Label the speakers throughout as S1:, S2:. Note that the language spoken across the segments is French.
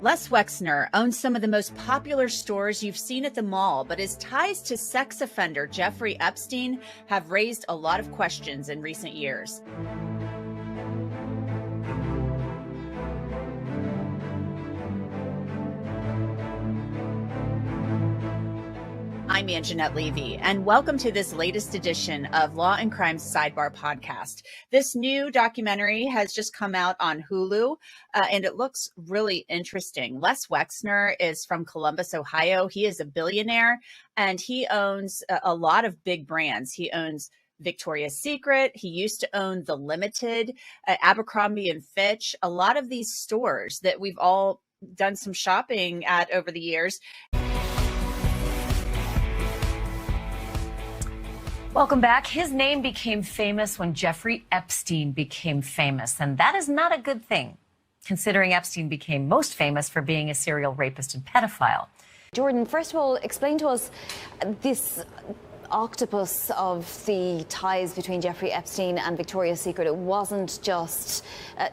S1: Les Wexner owns some of the most popular stores you've seen at the mall, but his ties to sex offender Jeffrey Epstein have raised a lot of questions in recent years. I'm Anjanette Levy, and welcome to this latest edition of Law and Crime Sidebar Podcast. This new documentary has just come out on Hulu, and it looks really interesting. Les Wexner is from Columbus, Ohio. He is a billionaire, and he owns a lot of big brands. He owns Victoria's Secret. He used to own The Limited, Abercrombie and Fitch, a lot of these stores that we've all done some shopping at over the years.
S2: Welcome back. His name became famous when Jeffrey Epstein became famous, and that is not a good thing, considering Epstein became most famous for being a serial rapist and pedophile.
S3: Jordan, first of all, explain to us this octopus of the ties between Jeffrey Epstein and Victoria's Secret. It wasn't just,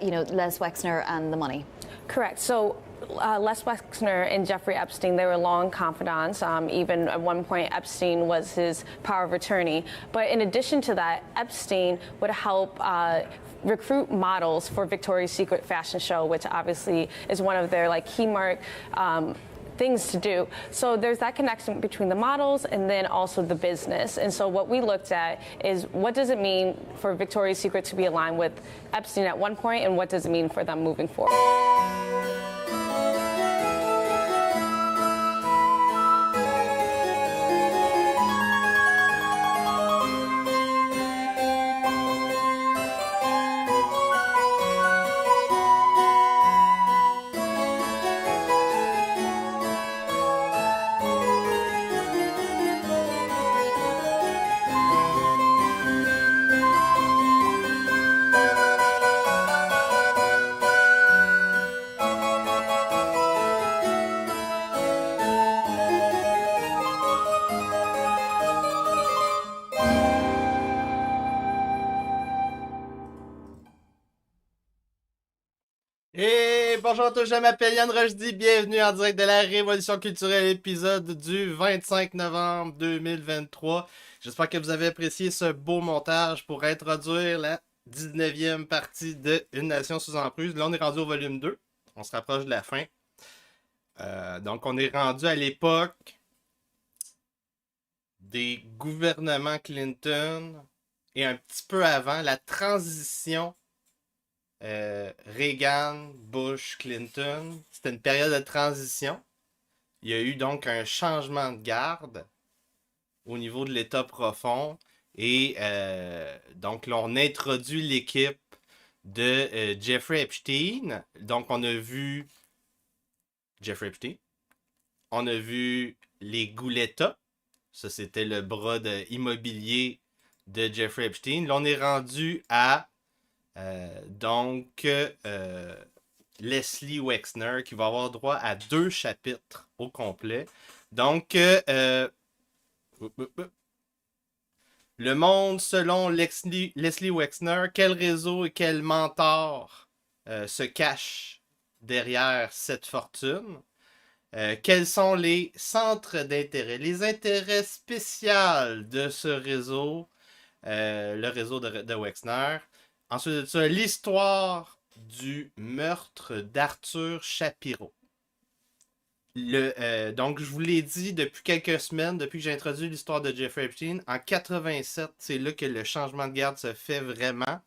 S3: Les Wexner and the money.
S4: Correct. So Les Wexner and Jeffrey Epstein, they were long confidants. Even at one point, Epstein was his power of attorney. But in addition to that, Epstein would help recruit models for Victoria's Secret fashion show, which obviously is one of their key mark things to do. So there's that connection between the models and then also the business. And so what we looked at is, what does it mean for Victoria's Secret to be aligned with Epstein at one point, and what does it mean for them moving forward?
S5: Bonjour à tous, je m'appelle Yann Rochdy, bienvenue en direct de la Révolution culturelle, épisode du 25 novembre 2023. J'espère que vous avez apprécié ce beau montage pour introduire la 19e partie de Une Nation sous emprise. Là, on est rendu au volume 2, on se rapproche de la fin. Donc, on est rendu à l'époque des gouvernements Clinton et un petit peu avant la transition Reagan, Bush, Clinton. C'était une période de transition. Il y a eu donc un changement de garde au niveau de l'État profond. Et donc là, on introduit l'équipe de Jeffrey Epstein. Donc on a vu Jeffrey Epstein. On a vu les Gouletta. Ça, c'était le bras immobilier de Jeffrey Epstein. Là, on est rendu à Leslie Wexner qui va avoir droit à 2 chapitres au complet. Donc, le monde selon Leslie Wexner, quel réseau et quel mentor se cache derrière cette fortune? Quels sont les centres d'intérêt, les intérêts spéciaux de ce réseau, le réseau de Wexner? Ensuite de ça, l'histoire du meurtre d'Arthur Shapiro. Donc, je vous l'ai dit depuis quelques semaines, depuis que j'ai introduit l'histoire de Jeffrey Epstein, en 87, c'est là que le changement de garde se fait vraiment.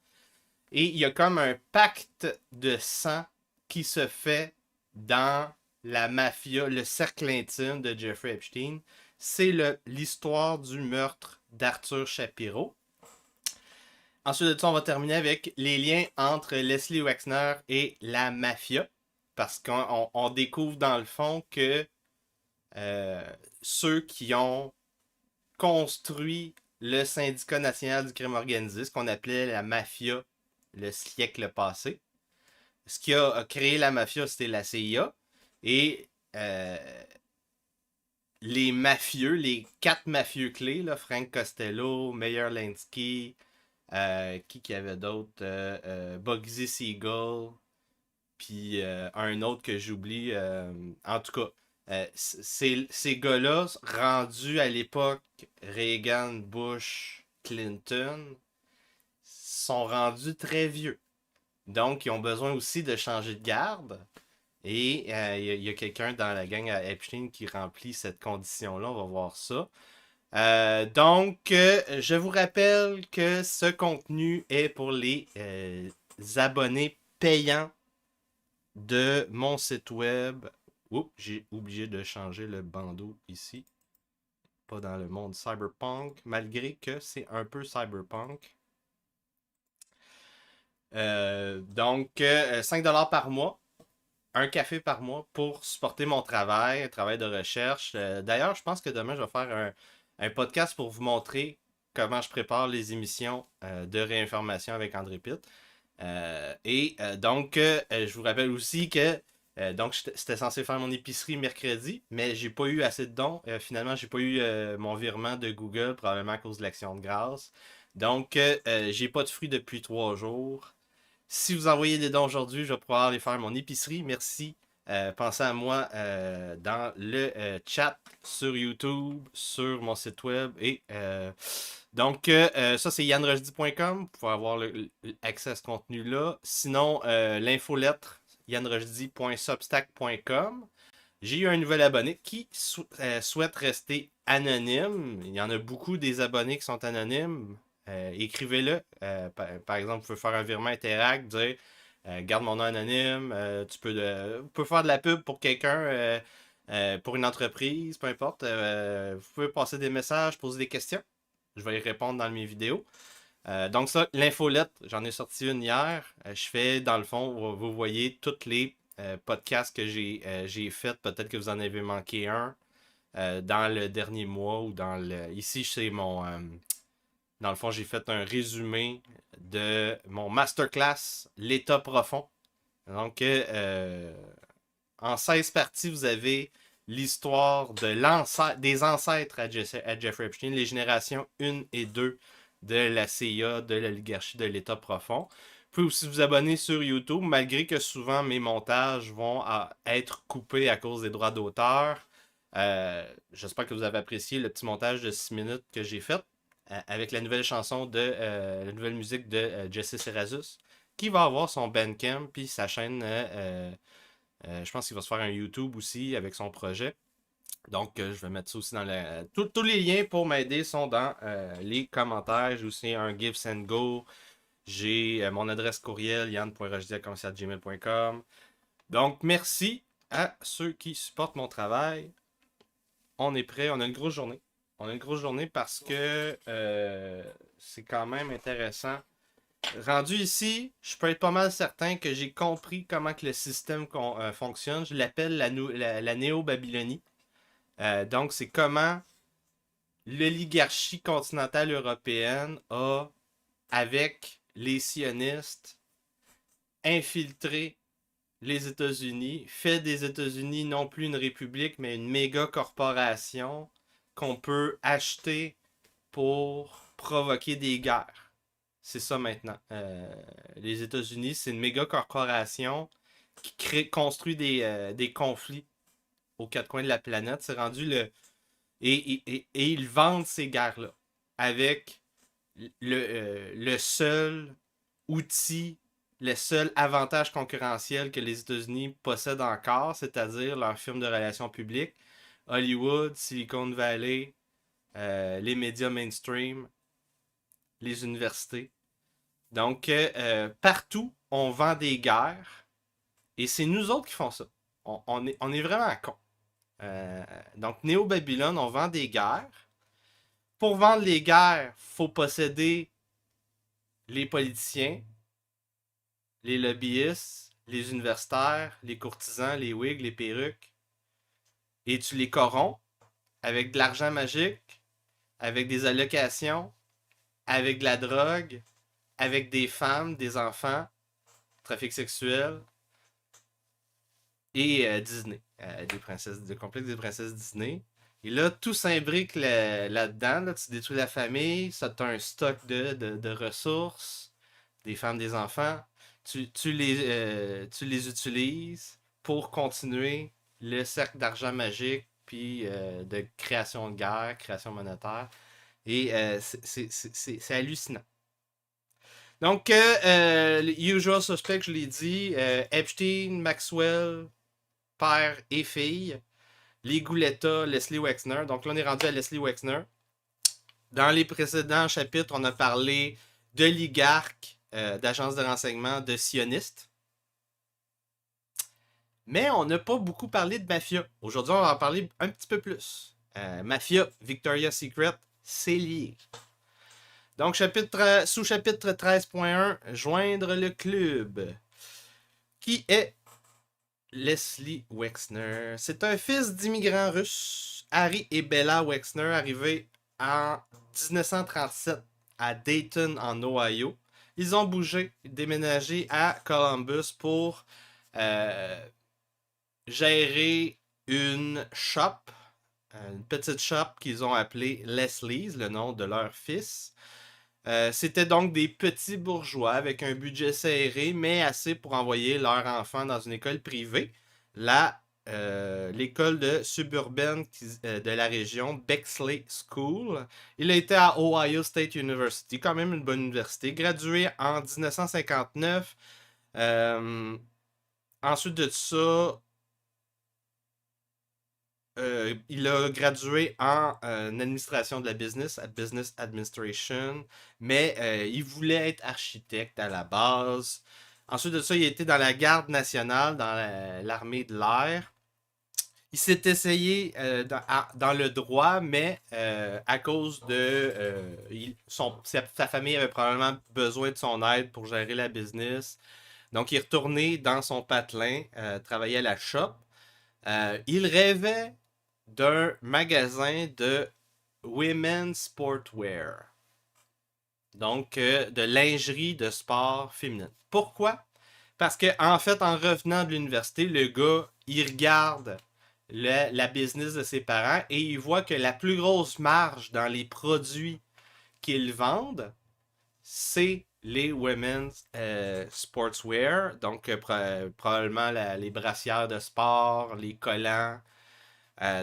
S5: Et il y a comme un pacte de sang qui se fait dans la mafia, le cercle intime de Jeffrey Epstein. C'est l'histoire du meurtre d'Arthur Shapiro. Ensuite de ça, on va terminer avec les liens entre Leslie Wexner et la mafia. Parce qu'on découvre dans le fond que ceux qui ont construit le syndicat national du crime organisé, ce qu'on appelait la mafia le siècle passé. Ce qui a créé la mafia, c'était la CIA. Et les mafieux, les 4 mafieux clés, là, Frank Costello, Meyer Lansky, qui avait d'autres, Bugsy Siegel, puis un autre que j'oublie. En tout cas, ces gars-là, rendus à l'époque Reagan, Bush, Clinton, sont rendus très vieux. Donc, ils ont besoin aussi de changer de garde. Et il y a quelqu'un dans la gang à Epstein qui remplit cette condition-là. On va voir ça. Donc, je vous rappelle que ce contenu est pour les abonnés payants de mon site web. Oups, j'ai oublié de changer le bandeau ici. Pas dans le monde cyberpunk, malgré que c'est un peu cyberpunk. Donc, 5$ par mois. Un café par mois pour supporter mon travail, un travail de recherche. D'ailleurs, je pense que demain, je vais faire un podcast pour vous montrer comment je prépare les émissions de réinformation avec André Pitt. Donc, je vous rappelle aussi que donc j'étais censé faire mon épicerie mercredi, mais j'ai pas eu assez de dons. Finalement, j'ai pas eu mon virement de Google, probablement à cause de l'action de grâce. Donc, j'ai pas de fruits depuis 3 jours. Si vous envoyez des dons aujourd'hui, je vais pouvoir aller faire mon épicerie. Merci. Pensez à moi dans le chat sur YouTube, sur mon site web. Et donc, ça, c'est yanrojdi.com. Vous pouvez avoir accès à ce contenu-là. Sinon, l'infolettre, yanrojdi.substack.com. J'ai eu un nouvel abonné qui souhaite rester anonyme. Il y en a beaucoup des abonnés qui sont anonymes. Écrivez-le. Par exemple, vous pouvez faire un virement Interact, dire garde mon nom anonyme. Vous pouvez faire de la pub pour quelqu'un, pour une entreprise, peu importe. Vous pouvez passer des messages, poser des questions. Je vais y répondre dans mes vidéos. Donc ça, l'infolette, j'en ai sorti une hier. Je fais, dans le fond, vous voyez tous les podcasts que j'ai fait. Peut-être que vous en avez manqué un dans le dernier mois ou dans le... Ici, c'est mon... Dans le fond, j'ai fait un résumé de mon masterclass, l'état profond. Donc, en 16 parties, vous avez l'histoire des ancêtres à Jeffrey Epstein, les générations 1 et 2 de la CIA, de l'oligarchie, de l'état profond. Vous pouvez aussi vous abonner sur YouTube, malgré que souvent mes montages vont être coupés à cause des droits d'auteur. J'espère que vous avez apprécié le petit montage de 6 minutes que j'ai fait avec la nouvelle chanson la nouvelle musique de Jesse Serazus, qui va avoir son Bandcamp puis sa chaîne. Je pense qu'il va se faire un YouTube aussi avec son projet. Donc, je vais mettre ça aussi dans tous les liens pour m'aider sont dans les commentaires. J'ai aussi un Give and Go. J'ai mon adresse courriel yann.rojdi@gmail.com. Donc, merci à ceux qui supportent mon travail. On est prêt, on a une grosse journée. On a une grosse journée parce que c'est quand même intéressant. Rendu ici, je peux être pas mal certain que j'ai compris comment que le système fonctionne. Je l'appelle la néo-Babylonie. Donc, c'est comment l'oligarchie continentale européenne a, avec les sionistes, infiltré les États-Unis, fait des États-Unis non plus une république, mais une méga corporation qu'on peut acheter pour provoquer des guerres. C'est ça maintenant. Les États-Unis, c'est une méga corporation qui construit des conflits aux quatre coins de la planète. C'est rendu et ils vendent ces guerres-là avec le seul outil, le seul avantage concurrentiel que les États-Unis possèdent encore, c'est-à-dire leurs firmes de relations publiques, Hollywood, Silicon Valley, les médias mainstream, les universités. Donc, partout, on vend des guerres et c'est nous autres qui font ça. On est vraiment cons. Donc, Néo-Babylone, on vend des guerres. Pour vendre les guerres, il faut posséder les politiciens, les lobbyistes, les universitaires, les courtisans, les wigs, les perruques. Et tu les corromps avec de l'argent magique, avec des allocations, avec de la drogue, avec des femmes, des enfants, trafic sexuel et Disney. Le complexe des princesses Disney. Et là, tout s'imbrique là-dedans. Là, tu détruis la famille, ça t'a un stock de ressources, des femmes, des enfants. tu les utilises pour continuer le cercle d'argent magique, puis de création de guerre, création monétaire. Et c'est hallucinant. Donc, les Usual Suspects, je l'ai dit, Epstein, Maxwell, père et fille, les Gouletta, Leslie Wexner. Donc là, on est rendu à Leslie Wexner. Dans les précédents chapitres, on a parlé d'oligarques, d'agences de renseignement, de sionistes. Mais on n'a pas beaucoup parlé de mafia. Aujourd'hui, on va en parler un petit peu plus. Mafia, Victoria's Secret, c'est lié. Donc, sous-chapitre 13.1, joindre le club. Qui est Leslie Wexner? C'est un fils d'immigrants russes, Harry et Bella Wexner, arrivés en 1937 à Dayton, en Ohio. Ils ont bougé, déménagé à Columbus pour gérer une shop, une petite shop qu'ils ont appelée Leslie's, le nom de leur fils. C'était donc des petits bourgeois avec un budget serré, mais assez pour envoyer leur enfant dans une école privée. L'école de suburbaine de la région, Bexley School. Il a été à Ohio State University, quand même une bonne université. Gradué en 1959. Ensuite de ça, il a gradué en administration de la business, à Business Administration, mais il voulait être architecte à la base. Ensuite de ça, il a été dans la garde nationale, dans l'armée de l'air. Il s'est essayé dans le droit, mais à cause de... sa famille avait probablement besoin de son aide pour gérer la business. Donc, il est retourné dans son patelin, travailler à la shop. Il rêvait d'un magasin de women's sportwear. Donc, de lingerie de sport féminine. Pourquoi? Parce que en fait, en revenant de l'université, le gars, il regarde la business de ses parents et il voit que la plus grosse marge dans les produits qu'ils vendent, c'est les women's sportswear. Donc, probablement les brassières de sport, les collants.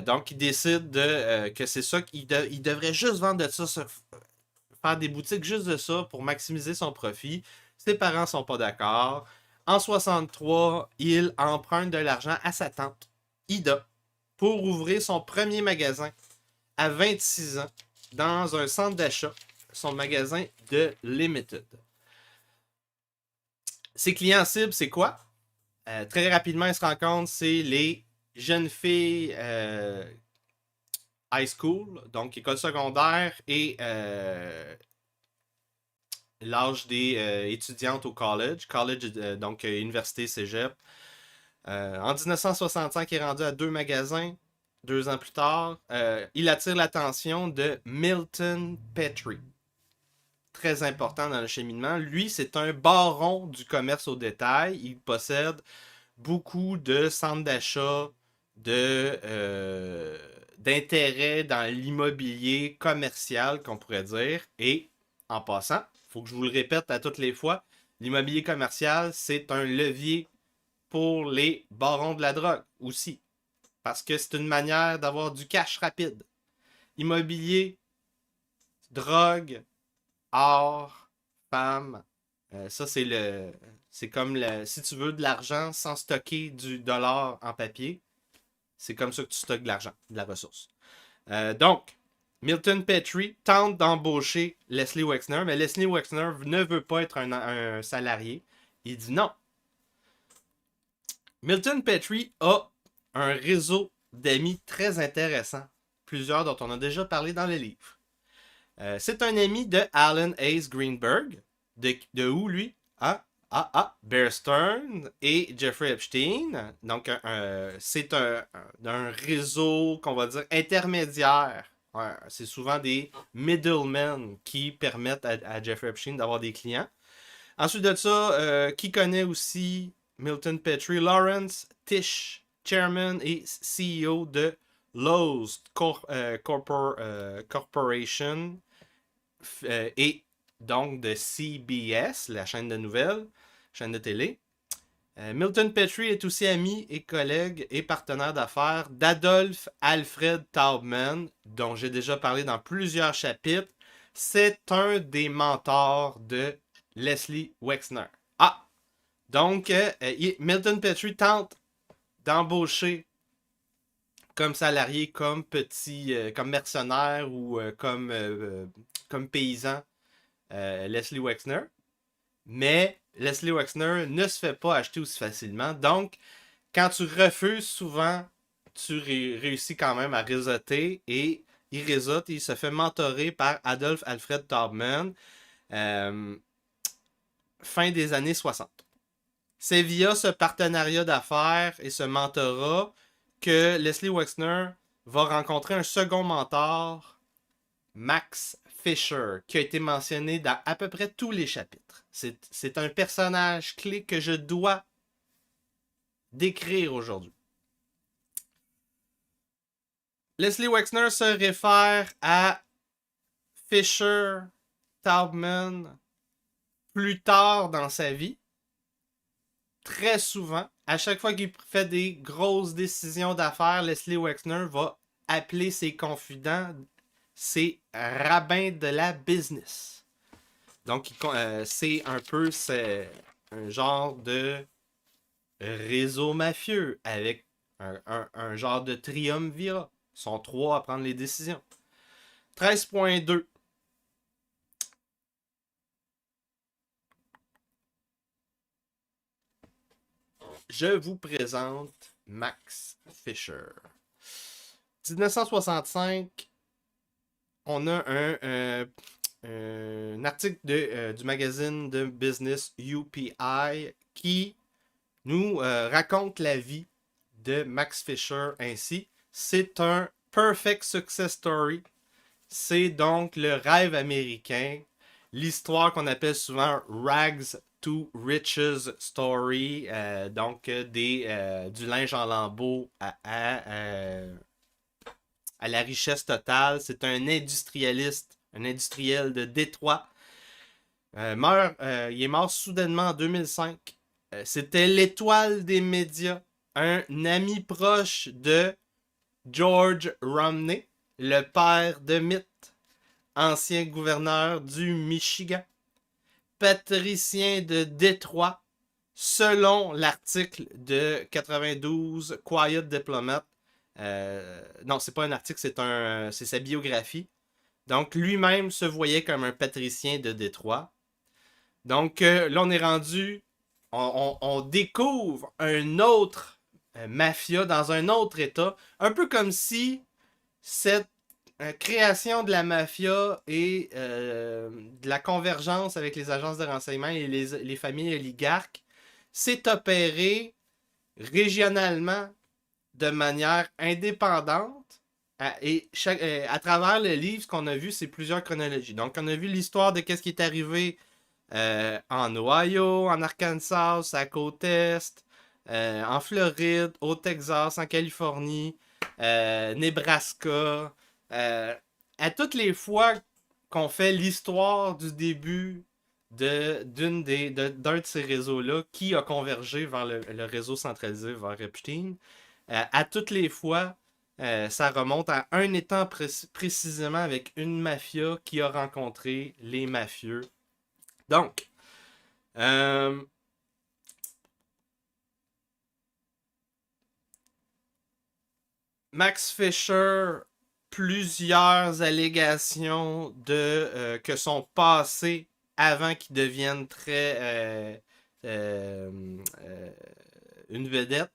S5: Donc, il décide que c'est ça qu'il devrait juste vendre de ça, faire des boutiques juste de ça pour maximiser son profit. Ses parents sont pas d'accord. En 63, il emprunte de l'argent à sa tante, Ida, pour ouvrir son premier magasin à 26 ans dans un centre d'achat, son magasin de Limited. Ses clients cibles, c'est quoi? Très rapidement, il se rend compte, c'est les jeunes filles high school, donc école secondaire, et l'âge des étudiantes au college. Donc université, cégep. En 1965, il est rendu à 2 magasins. 2 ans plus tard, il attire l'attention de Milton Petrie. Très important dans le cheminement. Lui, c'est un baron du commerce au détail. Il possède beaucoup de centres d'achat, d'intérêt dans l'immobilier commercial, qu'on pourrait dire. Et, en passant, il faut que je vous le répète à toutes les fois, l'immobilier commercial, c'est un levier pour les barons de la drogue aussi. Parce que c'est une manière d'avoir du cash rapide. Immobilier, drogue, or, femmes, ça c'est comme si tu veux de l'argent sans stocker du dollar en papier, c'est comme ça que tu stockes de l'argent, de la ressource. Donc, Milton Petrie tente d'embaucher Leslie Wexner, mais Leslie Wexner ne veut pas être un salarié. Il dit non. Milton Petrie a un réseau d'amis très intéressant, plusieurs dont on a déjà parlé dans le livre. C'est un ami de Alan Hayes Greenberg. De où, lui? Bear Stearns et Jeffrey Epstein. Donc, c'est un réseau, qu'on va dire, intermédiaire. C'est souvent des middlemen qui permettent à Jeffrey Epstein d'avoir des clients. Ensuite de ça, qui connaît aussi Milton Petrie? Lawrence Tisch, chairman et CEO de Lowe's Corporation et donc de CBS, la chaîne de nouvelles. chaîne de télé. Milton Petrie est aussi ami et collègue et partenaire d'affaires d'Adolph Alfred Taubman, dont j'ai déjà parlé dans plusieurs chapitres. C'est un des mentors de Leslie Wexner. Ah! Donc, Milton Petrie tente d'embaucher comme salarié, comme comme mercenaire ou comme paysan Leslie Wexner. Mais Leslie Wexner ne se fait pas acheter aussi facilement. Donc, quand tu refuses, souvent, tu réussis quand même à réseauter. Et il réseaute et il se fait mentorer par Adolph Alfred Taubman fin des années 60. C'est via ce partenariat d'affaires et ce mentorat que Leslie Wexner va rencontrer un second mentor, Max Fisher, qui a été mentionné dans à peu près tous les chapitres. C'est un personnage clé que je dois décrire aujourd'hui. Leslie Wexner se réfère à Fisher Taubman plus tard dans sa vie. Très souvent, à chaque fois qu'il fait des grosses décisions d'affaires, Leslie Wexner va appeler ses confidents ses rabbins de la business. Donc, c'est un peu un genre de réseau mafieux avec un genre de triumvirat. Ils sont trois à prendre les décisions. 13.2. Je vous présente Max Fisher. 1965, on a un article du magazine de business UPI qui nous raconte la vie de Max Fisher ainsi. C'est un perfect success story. C'est donc le rêve américain, l'histoire qu'on appelle souvent rags to riches story, donc du linge en lambeaux à la richesse totale. C'est un industriel de Détroit. Il est mort soudainement en 2005. C'était l'étoile des médias, un ami proche de George Romney, le père de Mitt, ancien gouverneur du Michigan, patricien de Détroit, selon l'article de 92 Quiet Diplomat. Non, c'est pas un article, c'est sa biographie. Donc, lui-même se voyait comme un patricien de Détroit. Donc, là, on est rendu... On découvre un autre mafia dans un autre état. Un peu comme si cette création de la mafia et de la convergence avec les agences de renseignement et les familles oligarques s'est opérée régionalement de manière indépendante. À travers le livre, ce qu'on a vu, c'est plusieurs chronologies. Donc, on a vu l'histoire de qu'est-ce qui est arrivé en Ohio, en Arkansas, à la côte Est, en Floride, au Texas, en Californie, Nebraska. À toutes les fois qu'on fait l'histoire du début d'un de ces réseaux-là qui a convergé vers le réseau centralisé vers Epstein, à toutes les fois, ça remonte à un état précisément avec une mafia qui a rencontré les mafieux. Donc, Max Fisher, plusieurs allégations que son passé, avant qu'il devienne une vedette,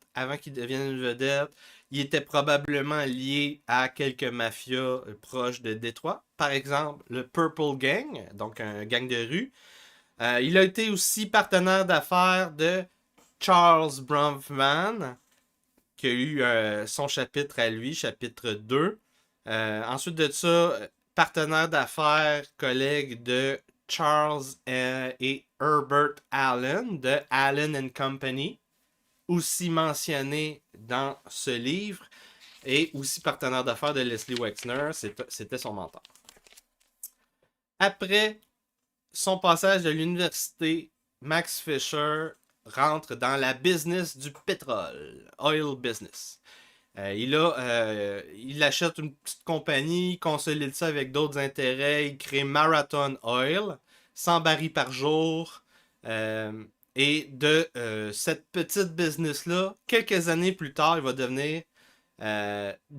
S5: il était probablement lié à quelques mafias proches de Détroit. Par exemple, le Purple Gang, donc un gang de rue. Il a été aussi partenaire d'affaires de Charles Bronfman, qui a eu son chapitre à lui, chapitre 2. Ensuite de ça, partenaire d'affaires, collègue de Charles et Herbert Allen, de Allen & Company, aussi mentionné dans ce livre, et aussi partenaire d'affaires de Leslie Wexner, c'était son mentor. Après son passage de l'université Max Fisher rentre dans la business du pétrole, oil business. Il achète une petite compagnie, il consolide ça avec d'autres intérêts, il crée Marathon Oil, 100 barils par jour. Et de cette petite business-là, quelques années plus tard, il va devenir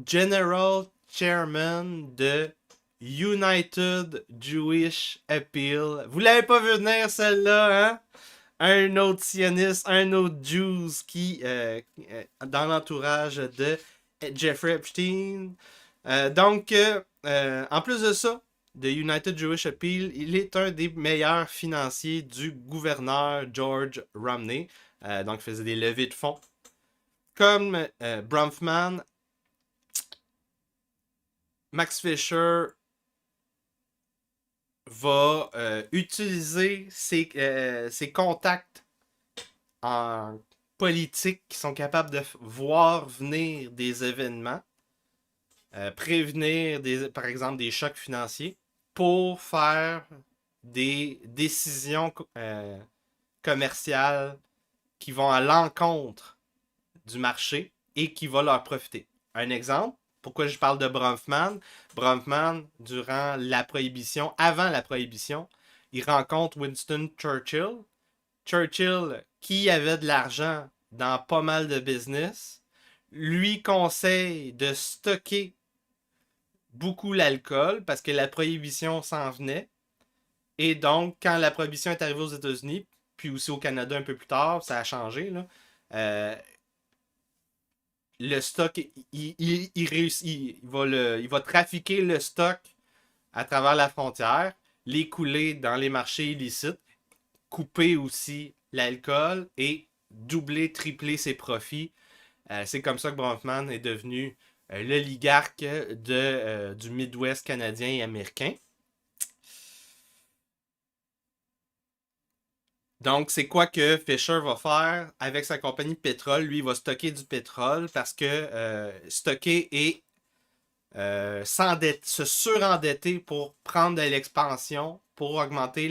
S5: General Chairman de United Jewish Appeal. Vous l'avez pas vu venir celle-là, hein? Un autre sioniste, un autre Jews qui, dans l'entourage de Jeffrey Epstein. En plus de ça, de United Jewish Appeal, il est un des meilleurs financiers du gouverneur George Romney. Donc, il faisait des levées de fonds. Comme Bronfman, Max Fisher va utiliser ses contacts en politique qui sont capables de voir venir des événements, prévenir par exemple des chocs financiers pour faire des décisions commerciales qui vont à l'encontre du marché et qui vont leur profiter. Un exemple, pourquoi je parle de Bronfman? Bronfman, durant la Prohibition, avant la Prohibition, il rencontre Winston Churchill. Churchill, qui avait de l'argent dans pas mal de business, lui conseille de stocker beaucoup l'alcool parce que la Prohibition s'en venait. Et donc, quand la Prohibition est arrivée aux États-Unis, puis aussi au Canada un peu plus tard, ça a changé, là, le stock, il réussit, il va trafiquer le stock à travers la frontière, l'écouler dans les marchés illicites, couper aussi l'alcool et doubler, tripler ses profits. C'est comme ça que Bronfman est devenu l'oligarque du Midwest canadien et américain. Donc, c'est quoi que Fisher va faire avec sa compagnie de pétrole? Lui, il va stocker du pétrole parce que stocker et se surendetter pour prendre de l'expansion, pour augmenter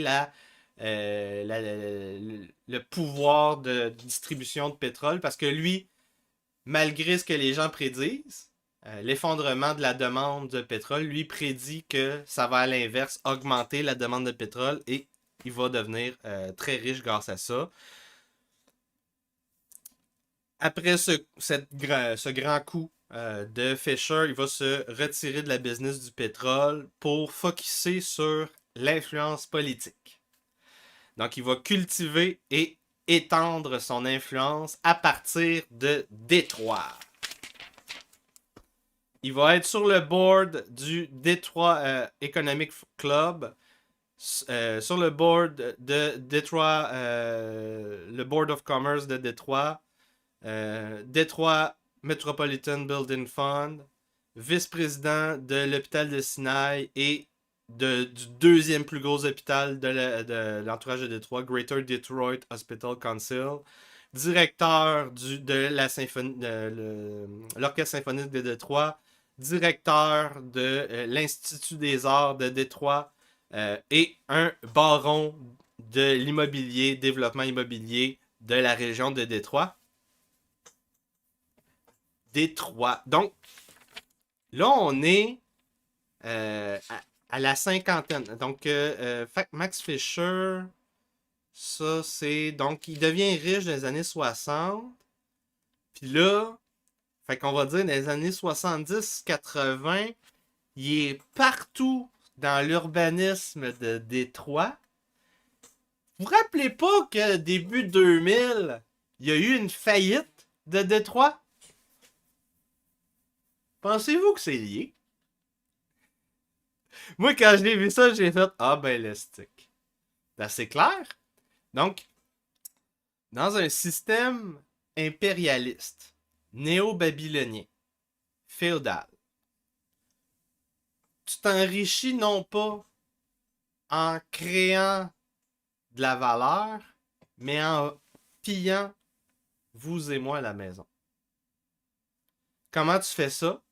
S5: le pouvoir de distribution de pétrole. Parce que lui, malgré ce que les gens prédisent, l'effondrement de la demande de pétrole, lui prédit que ça va à l'inverse augmenter la demande de pétrole et il va devenir très riche grâce à ça. Après ce grand coup de Fisher, il va se retirer de la business du pétrole pour focusser sur l'influence politique. Donc, il va cultiver et étendre son influence à partir de Détroit. Il va être sur le board du Detroit Economic Club, sur le board de Detroit, le Board of Commerce de Détroit, Detroit Metropolitan Building Fund, vice-président de l'hôpital de Sinai et du deuxième plus gros hôpital de l'entourage de Détroit, Greater Detroit Hospital Council, directeur de l'Orchestre symphonique de Détroit, directeur de l'Institut des arts de Détroit et un baron de l'immobilier, développement immobilier de la région de Détroit. Donc, là, on est à la cinquantaine. Donc, Max Fisher, ça, c'est... Donc, il devient riche dans les années 60. Puis là, fait qu'on va dire dans les années 70-80, il est partout dans l'urbanisme de Détroit. Vous vous rappelez pas que début 2000, il y a eu une faillite de Détroit? Pensez-vous que c'est lié? Moi, quand je l'ai vu ça, j'ai fait « Ah ben, le stick. » Ben, c'est clair. Donc, dans un système impérialiste, néo-babylonien, féodal, tu t'enrichis non pas en créant de la valeur, mais en pillant vous et moi à la maison. Comment tu fais ça?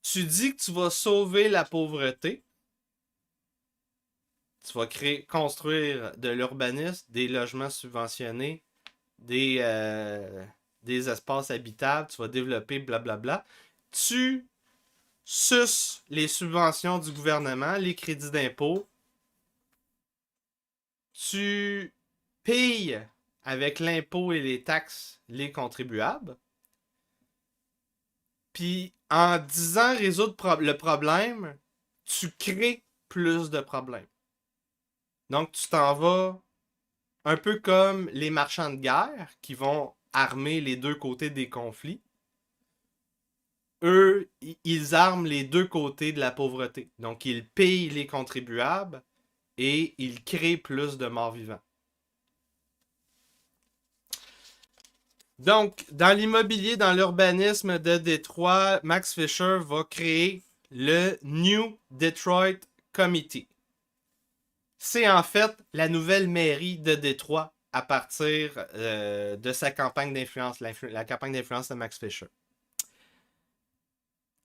S5: Tu dis que tu vas sauver la pauvreté. Tu vas construire de l'urbanisme, des logements subventionnés, des espaces habitables, tu vas développer blablabla. Tu suces les subventions du gouvernement, les crédits d'impôt. Tu payes avec l'impôt et les taxes les contribuables. Puis en disant résoudre le problème, tu crées plus de problèmes. Donc tu t'en vas un peu comme les marchands de guerre qui vont armer les deux côtés des conflits. Eux, ils arment les deux côtés de la pauvreté. Donc ils payent les contribuables et ils créent plus de morts vivants. Donc, dans l'immobilier, dans l'urbanisme de Détroit, Max Fisher va créer le New Detroit Committee. C'est en fait la nouvelle mairie de Détroit à partir de sa campagne d'influence, la campagne d'influence de Max Fisher.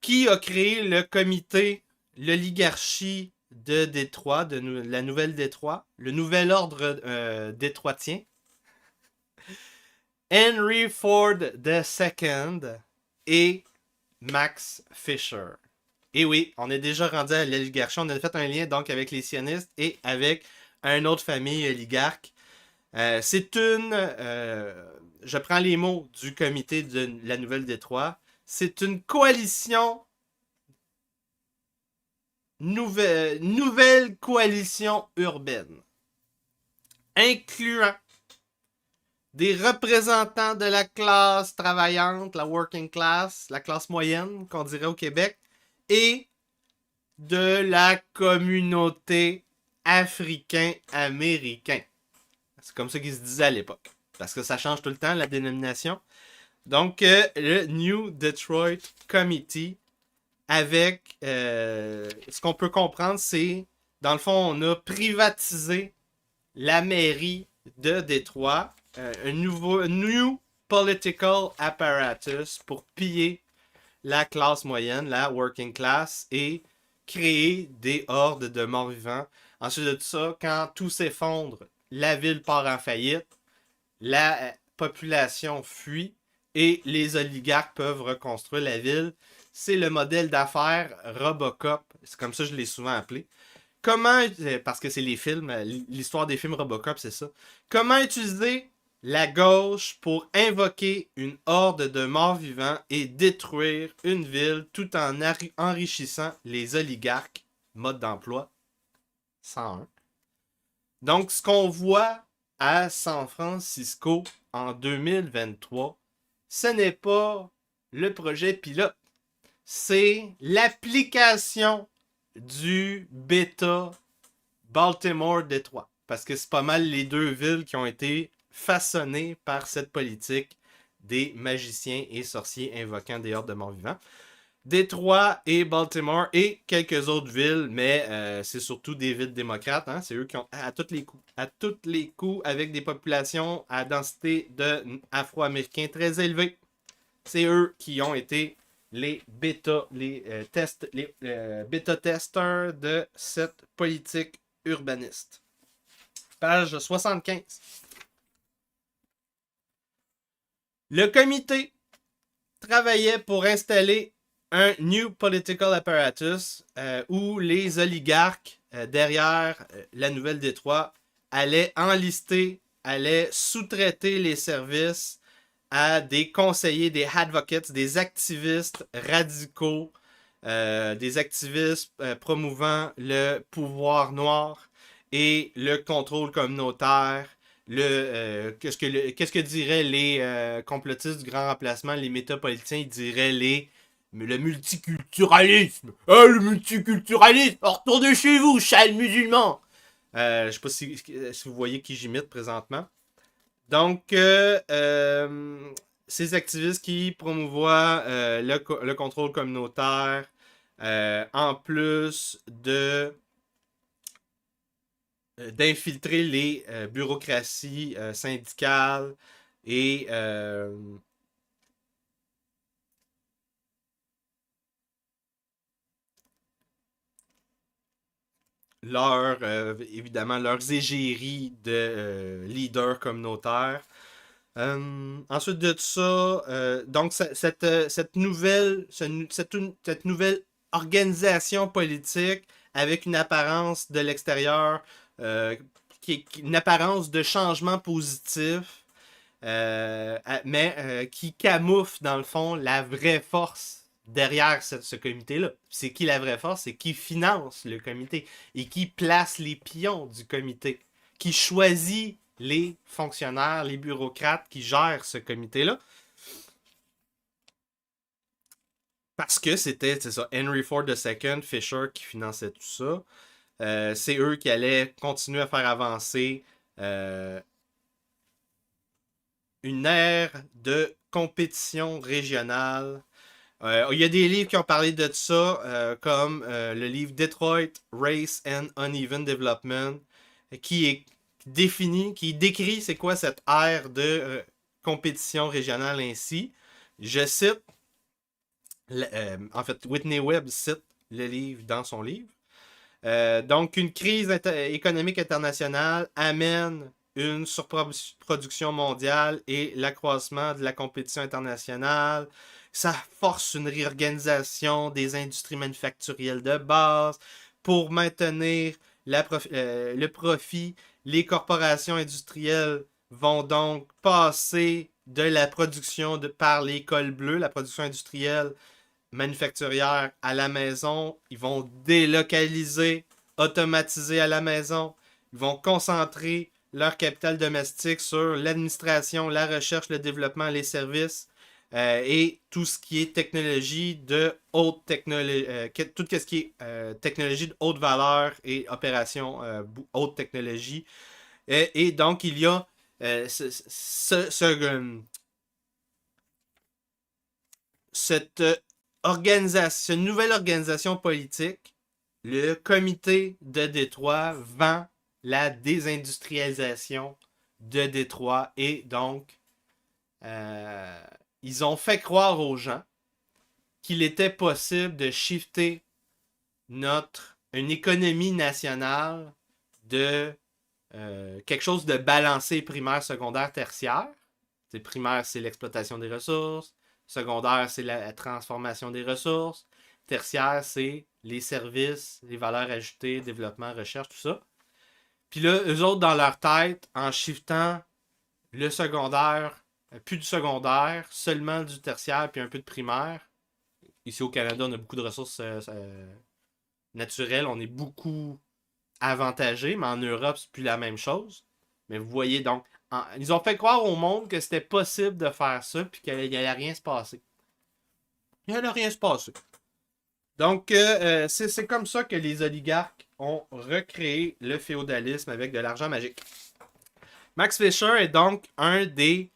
S5: Qui a créé le comité, l'oligarchie de Détroit, de la nouvelle Détroit, le nouvel ordre détroitien? Henry Ford II et Max Fisher. Et oui, on est déjà rendu à l'oligarchie. On a fait un lien donc avec les sionistes et avec une autre famille oligarque. C'est une... je prends les mots du comité de la Nouvelle-Détroit. C'est une coalition... Nouvelle coalition urbaine. Incluant des représentants de la classe travaillante, la working class, la classe moyenne, qu'on dirait au Québec, et de la communauté africain-américain. C'est comme ça qu'ils se disaient à l'époque. Parce que ça change tout le temps, la dénomination. Donc, le New Detroit Committee, avec ce qu'on peut comprendre, c'est, dans le fond, on a privatisé la mairie de Détroit, un new political apparatus pour piller la classe moyenne, la working class, et créer des hordes de morts-vivants. Ensuite de tout ça, quand tout s'effondre, la ville part en faillite, la population fuit, et les oligarques peuvent reconstruire la ville. C'est le modèle d'affaires Robocop, c'est comme ça que je l'ai souvent appelé. Comment, parce que c'est les films, l'histoire des films Robocop, c'est ça. Comment utiliser la gauche pour invoquer une horde de morts-vivants et détruire une ville tout en enrichissant les oligarques. Mode d'emploi 101. Donc, ce qu'on voit à San Francisco en 2023, ce n'est pas le projet pilote. C'est l'application du bêta Baltimore-Détroit. Parce que c'est pas mal les deux villes qui ont été façonnées par cette politique des magiciens et sorciers invoquant des hordes de morts-vivants. Détroit et Baltimore et quelques autres villes, mais c'est surtout des villes démocrates. Hein? C'est eux qui ont, à tous les coups, avec des populations à densité d'Afro-Américains très élevée, c'est eux qui ont été les bêta-testeurs de cette politique urbaniste. Page 75. Le comité travaillait pour installer un New Political Apparatus où les oligarques derrière la Nouvelle-Détroit allaient enlister, allaient sous-traiter les services à des conseillers, des advocates, des activistes radicaux, des activistes promouvant le pouvoir noir et le contrôle communautaire. Qu'est-ce que diraient les complotistes du grand remplacement, les métapolitains? Ils diraient le multiculturalisme. Ah, le multiculturalisme! Retournez chez vous, châle musulman! Je sais pas si vous voyez qui j'imite présentement. Donc, ces activistes qui promouvoient le contrôle communautaire, en plus d'infiltrer les bureaucraties syndicales et évidemment, leurs égéries de leaders communautaires. Ensuite de ça, donc cette nouvelle organisation politique avec une apparence de l'extérieur, une apparence de changement positif, mais qui camoufle dans le fond la vraie force derrière ce comité-là. C'est qui la vraie force? C'est qui finance le comité et qui place les pions du comité, qui choisit les fonctionnaires, les bureaucrates qui gèrent ce comité-là. Parce que c'est ça, Henry Ford II, Fisher qui finançait tout ça. C'est eux qui allaient continuer à faire avancer une ère de compétition régionale. Il y a des livres qui ont parlé de ça, comme le livre Detroit, Race and Uneven Development, qui décrit c'est quoi cette ère de compétition régionale ainsi. Je cite, en fait, Whitney Webb cite le livre dans son livre. Donc, une crise économique internationale amène une surproduction mondiale et l'accroissement de la compétition internationale. Ça force une réorganisation des industries manufacturielles de base pour maintenir le profit. Les corporations industrielles vont donc passer de la production par les cols bleus, la production industrielle manufacturière à la maison. Ils vont délocaliser, automatiser à la maison. Ils vont concentrer leur capital domestique sur l'administration, la recherche, le développement, les services et tout ce qui est technologie de haute technologie, tout ce qui est technologie de haute valeur et opération haute technologie. Et donc, il y a cette nouvelle organisation politique, le comité de Détroit vend la désindustrialisation de Détroit et donc ils ont fait croire aux gens qu'il était possible de shifter une économie nationale de quelque chose de balancé primaire, secondaire, tertiaire. Primaire, c'est l'exploitation des ressources. Secondaire, c'est la transformation des ressources. Tertiaire, c'est les services, les valeurs ajoutées, développement, recherche, tout ça. Puis là, eux autres, dans leur tête, en shiftant le secondaire, plus du secondaire, seulement du tertiaire, puis un peu de primaire. Ici au Canada, on a beaucoup de ressources naturelles. On est beaucoup avantagés, mais en Europe, c'est plus la même chose. Mais vous voyez donc, ils ont fait croire au monde que c'était possible de faire ça, puis qu'il n'allait rien se passer. Il n'allait rien se passer. Donc, c'est comme ça que les oligarques ont recréé le féodalisme avec de l'argent magique. Max Fisher est donc un des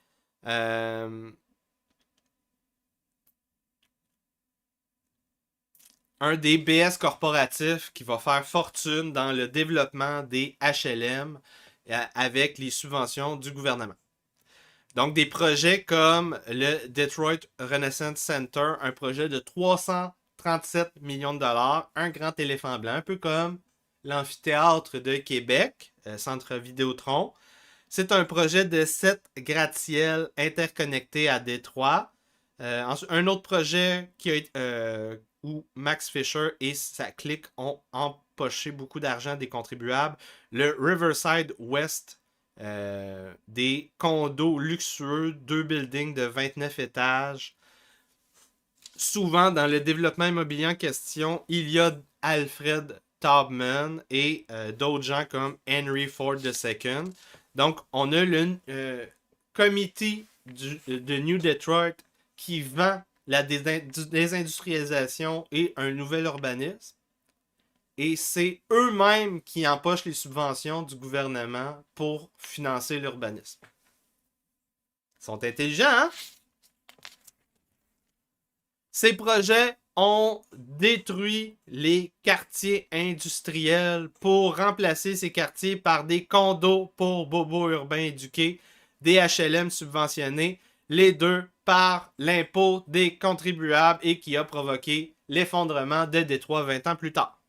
S5: BS corporatifs qui va faire fortune dans le développement des HLM avec les subventions du gouvernement. Donc, des projets comme le Detroit Renaissance Center, un projet de 337 millions de dollars, un grand éléphant blanc, un peu comme l'amphithéâtre de Québec, Centre Vidéotron. C'est un projet de 7 gratte-ciels interconnectés à Détroit. Un autre projet où Max Fisher et sa clique ont empoché beaucoup d'argent des contribuables. Le Riverside West, des condos luxueux, 2 buildings de 29 étages. Souvent, dans le développement immobilier en question, il y a Alfred Taubman et d'autres gens comme Henry Ford II. Donc, on a le comité de New Detroit qui vend la désindustrialisation et un nouvel urbanisme. Et c'est eux-mêmes qui empochent les subventions du gouvernement pour financer l'urbanisme. Ils sont intelligents, hein? Ces projets ont détruit les quartiers industriels pour remplacer ces quartiers par des condos pour bobos urbains éduqués, des HLM subventionnés, les deux par l'impôt des contribuables et qui a provoqué l'effondrement de Détroit 20 ans plus tard.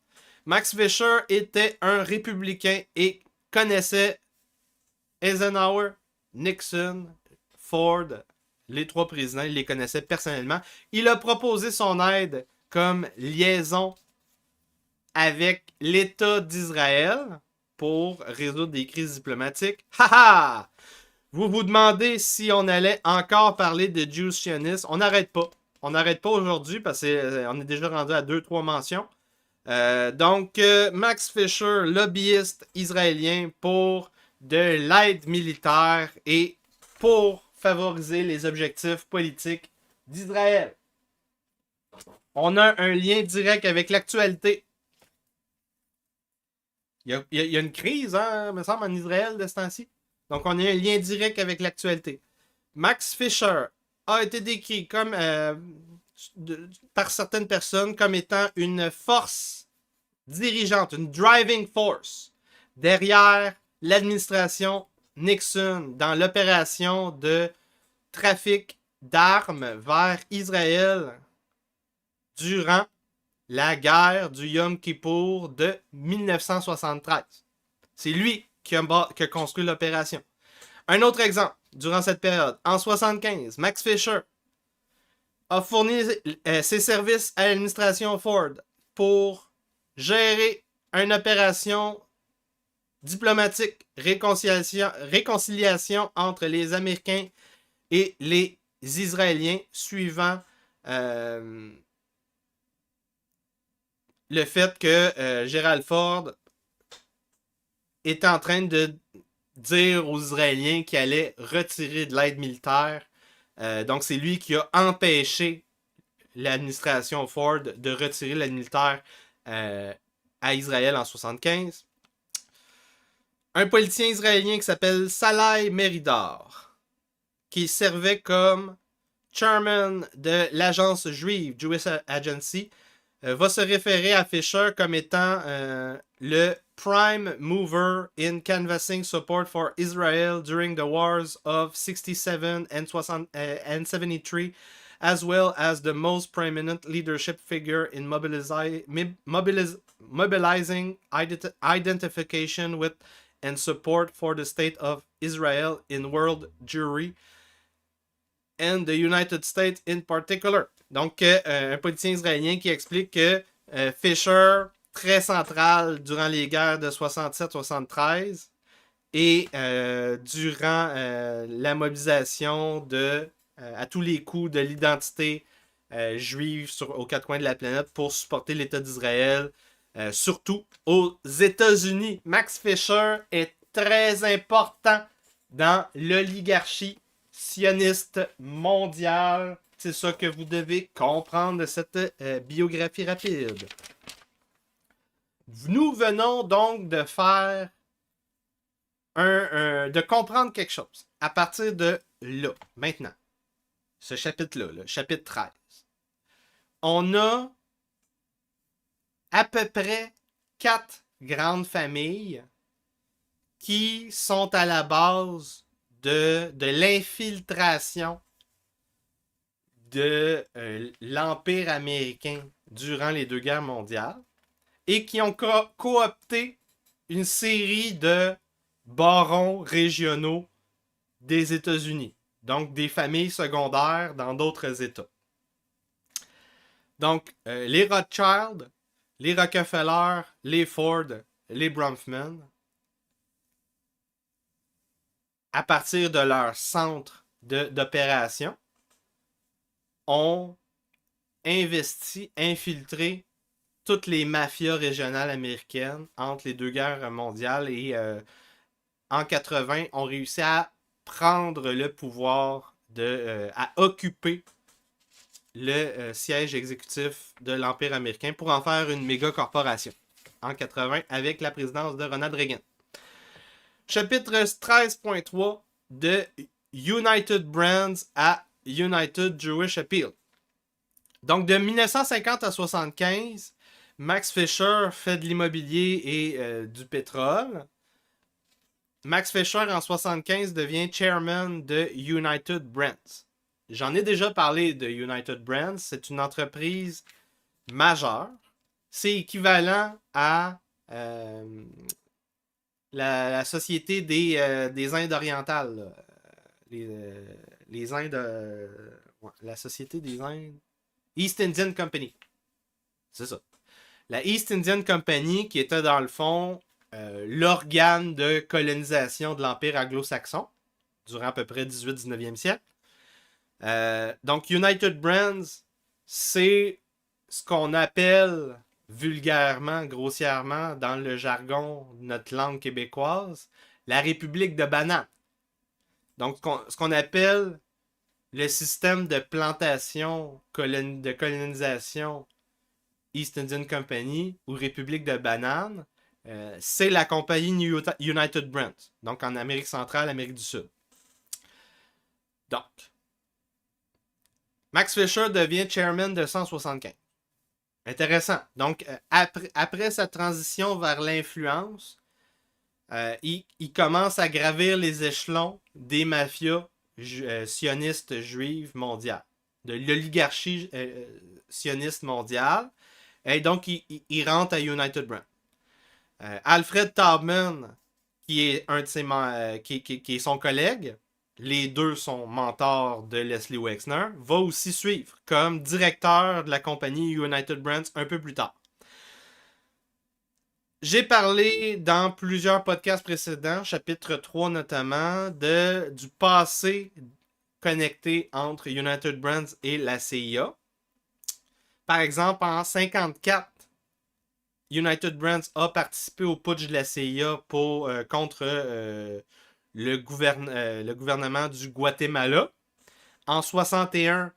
S5: Max Fisher était un républicain et connaissait Eisenhower, Nixon, Ford, les 3 présidents, il les connaissait personnellement. Il a proposé son aide comme liaison avec l'État d'Israël pour résoudre des crises diplomatiques. Haha! Vous vous demandez si on allait encore parler de Jews sionistes. On n'arrête pas. On n'arrête pas aujourd'hui parce qu'on est déjà rendu à 2-3 mentions. Donc, Max Fisher, lobbyiste israélien pour de l'aide militaire et pour favoriser les objectifs politiques d'Israël. On a un lien direct avec l'actualité. Il y a une crise, hein, me semble, en Israël de ce temps-ci. Donc, on a un lien direct avec l'actualité. Max Fisher a été décrit comme, par certaines personnes comme étant une force dirigeante, une driving force derrière l'administration Nixon dans l'opération de trafic d'armes vers Israël durant la guerre du Yom Kippour de 1973. C'est lui qui a construit l'opération. Un autre exemple, durant cette période, en 1975, Max Fisher a fourni ses services à l'administration Ford pour gérer une opération diplomatique, réconciliation entre les Américains et les Israéliens suivant le fait que Gerald Ford était en train de dire aux Israéliens qu'il allait retirer de l'aide militaire. Donc, c'est lui qui a empêché l'administration Ford de retirer l'aide militaire à Israël en 1975. Un politicien israélien qui s'appelle Salai Meridor, qui servait comme chairman de l'agence juive Jewish Agency, va se référer à Fisher comme étant le prime mover in canvassing support for Israel during the wars of 67 and 73, as well as the most prominent leadership figure in mobilizing identification with and support for the state of Israel in world Jewry and the United States in particular. Donc, un politicien israélien qui explique que Fisher, très central durant les guerres de 67-73 et durant la mobilisation à tous les coups de l'identité juive aux 4 coins de la planète pour supporter l'État d'Israël, surtout aux États-Unis. Max Fisher est très important dans l'oligarchie sioniste mondiale. C'est ça que vous devez comprendre de cette biographie rapide. Nous venons donc de faire de comprendre quelque chose. À partir de là, maintenant, ce chapitre-là, le chapitre 13, on a à peu près 4 grandes familles qui sont à la base de l'infiltration de l'Empire américain durant les 2 guerres mondiales et qui ont coopté une série de barons régionaux des États-Unis, donc des familles secondaires dans d'autres États. Donc, les Rothschild, les Rockefeller, les Ford, les Bronfman, à partir de leur centre d'opération, ont investi, infiltré toutes les mafias régionales américaines entre les 2 guerres mondiales et en 80, ont réussi à prendre le pouvoir, à occuper le siège exécutif de l'Empire américain pour en faire une méga corporation en 80 avec la présidence de Ronald Reagan. Chapitre 13.3 de United Brands à United Jewish Appeal. Donc, de 1950 à 1975, Max Fisher fait de l'immobilier et du pétrole. Max Fisher, en 1975, devient chairman de United Brands. J'en ai déjà parlé de United Brands. C'est une entreprise majeure. c'est équivalent à la société des Indes orientales. Là. Les Indes... ouais, la société des Indes... East Indian Company. C'est ça. La East Indian Company, qui était dans le fond l'organe de colonisation de l'Empire anglo-saxon durant à peu près 18-19e siècle. Donc, United Brands, c'est ce qu'on appelle vulgairement, grossièrement, dans le jargon de notre langue québécoise, la République de banane. Donc, ce qu'on appelle le système de plantation, de colonisation East Indian Company ou République de banane, c'est la compagnie United Brands, donc en Amérique centrale, Amérique du Sud. Donc, Max Fisher devient chairman de 175. Intéressant. Donc, après sa transition vers l'influence, il commence à gravir les échelons des mafias sionistes juives mondiales, de l'oligarchie sioniste mondiale. Et donc, il rentre à United Brands. Alfred Taubman, qui est un de ses qui est son collègue, les deux sont mentors de Leslie Wexner, va aussi suivre comme directeur de la compagnie United Brands un peu plus tard. J'ai parlé dans plusieurs podcasts précédents, chapitre 3 notamment, du passé connecté entre United Brands et la CIA. Par exemple, en 1954, United Brands a participé au putsch de la CIA contre le gouvernement du Guatemala. En 1961,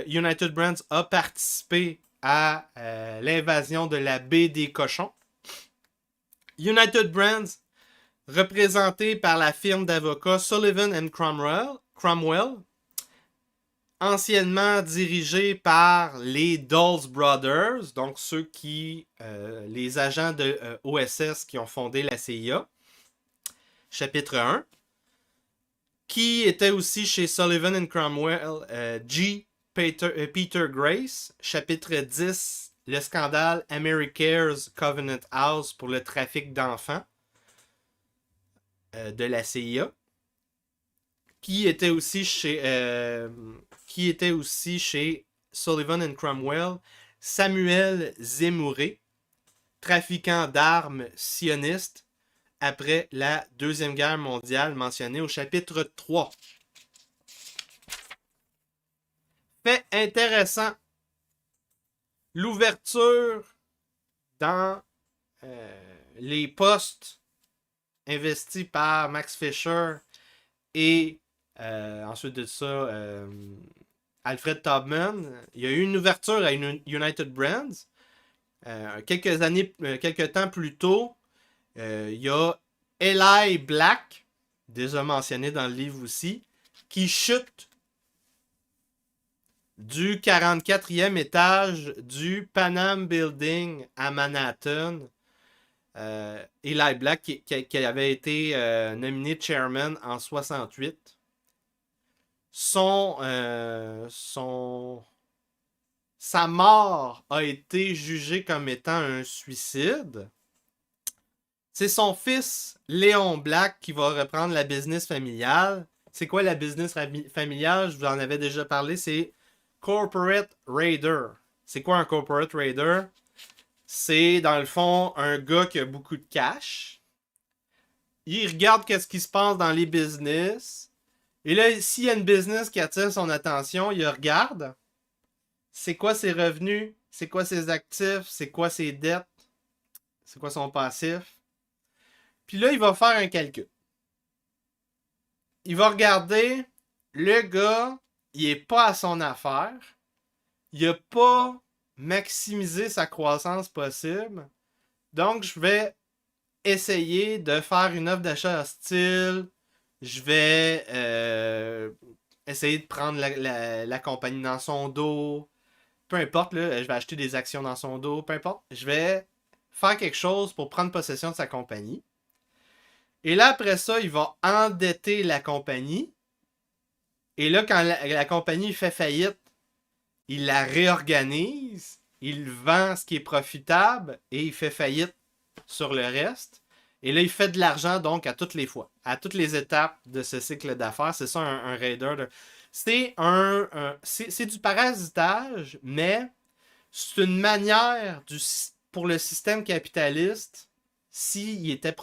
S5: United Brands a participé à l'invasion de la baie des Cochons. United Brands, représenté par la firme d'avocats Sullivan & Cromwell, anciennement dirigé par les Dulles Brothers, donc ceux les agents de OSS qui ont fondé la CIA, chapitre 1, qui était aussi chez Sullivan & Cromwell, G. Peter Grace, chapitre 10, le scandale Americare's Covenant House pour le trafic d'enfants de la CIA, qui était aussi chez Sullivan & Cromwell, Samuel Zemouré, trafiquant d'armes sioniste après la Deuxième Guerre mondiale, mentionné au chapitre 3. Fait intéressant. L'ouverture dans les postes investis par Max Fisher et ensuite de ça, Alfred Taubman. Il y a eu une ouverture à United Brands. Quelques temps plus tôt, il y a Eli Black, déjà mentionné dans le livre aussi, qui chute du 44e étage du Pan Am Building à Manhattan. Eli Black, qui avait été nominé chairman en 68. Sa mort a été jugée comme étant un suicide. C'est son fils, Léon Black, qui va reprendre la business familiale. C'est quoi la business familiale? Je vous en avais déjà parlé. C'est Corporate Raider. C'est quoi un Corporate Raider? C'est, dans le fond, un gars qui a beaucoup de cash. Il regarde qu'est-ce qui se passe dans les business. Et là, s'il y a une business qui attire son attention, il regarde. C'est quoi ses revenus? C'est quoi ses actifs? C'est quoi ses dettes? C'est quoi son passif? Puis là, il va faire un calcul. Il va regarder, le gars, il n'est pas à son affaire. Il n'a pas maximisé sa croissance possible. Donc, je vais essayer de faire une offre d'achat hostile. Je vais essayer de prendre la compagnie dans son dos. Peu importe, là, je vais acheter des actions dans son dos. Peu importe. Je vais faire quelque chose pour prendre possession de sa compagnie. Et là, après ça, il va endetter la compagnie. Et là, quand la compagnie fait faillite, il la réorganise. il vend ce qui est profitable et il fait faillite sur le reste. Et là, il fait de l'argent donc à toutes les fois, à toutes les étapes de ce cycle d'affaires. C'est ça un raider. C'est du parasitage, mais c'est une manière pour le système capitaliste, s'il était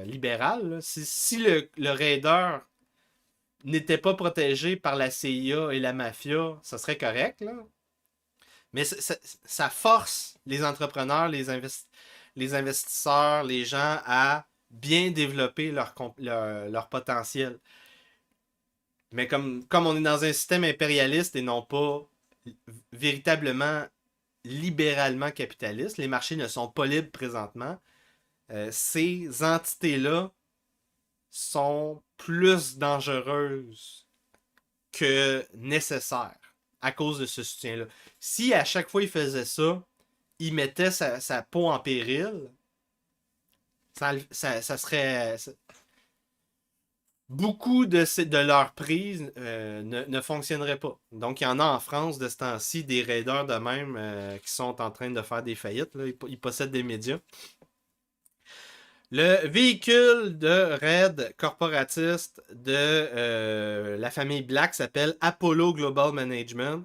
S5: libéral, là, si le raider n'était pas protégé par la CIA et la mafia, ça serait correct, là. Mais ça force les entrepreneurs, les investisseurs, les gens à bien développer leur potentiel. Mais comme on est dans un système impérialiste et non pas véritablement libéralement capitaliste, les marchés ne sont pas libres présentement, ces entités-là sont plus dangereuses que nécessaires à cause de ce soutien-là. Si à chaque fois il faisait ça, il mettait sa peau en péril, ça serait... Beaucoup de leurs prises ne fonctionneraient pas. Donc, il y en a en France de ce temps-ci, des raiders de même qui sont en train de faire des faillites. Là. Ils possèdent des médias. Le véhicule de raid corporatiste de la famille Black s'appelle Apollo Global Management.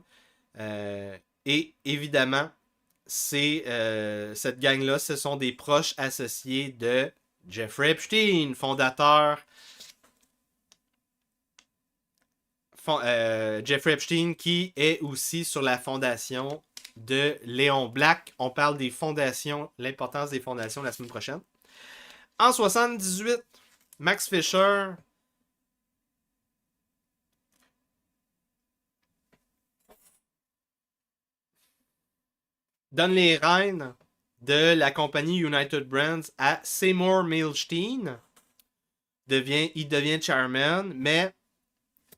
S5: Et évidemment, cette gang-là, ce sont des proches associés de Jeffrey Epstein, fondateur. Jeffrey Epstein, qui est aussi sur la fondation de Léon Black. On parle des fondations, l'importance des fondations la semaine prochaine. En 78, Max Fisher donne les rênes de la compagnie United Brands à Seymour Milstein. Il devient chairman, mais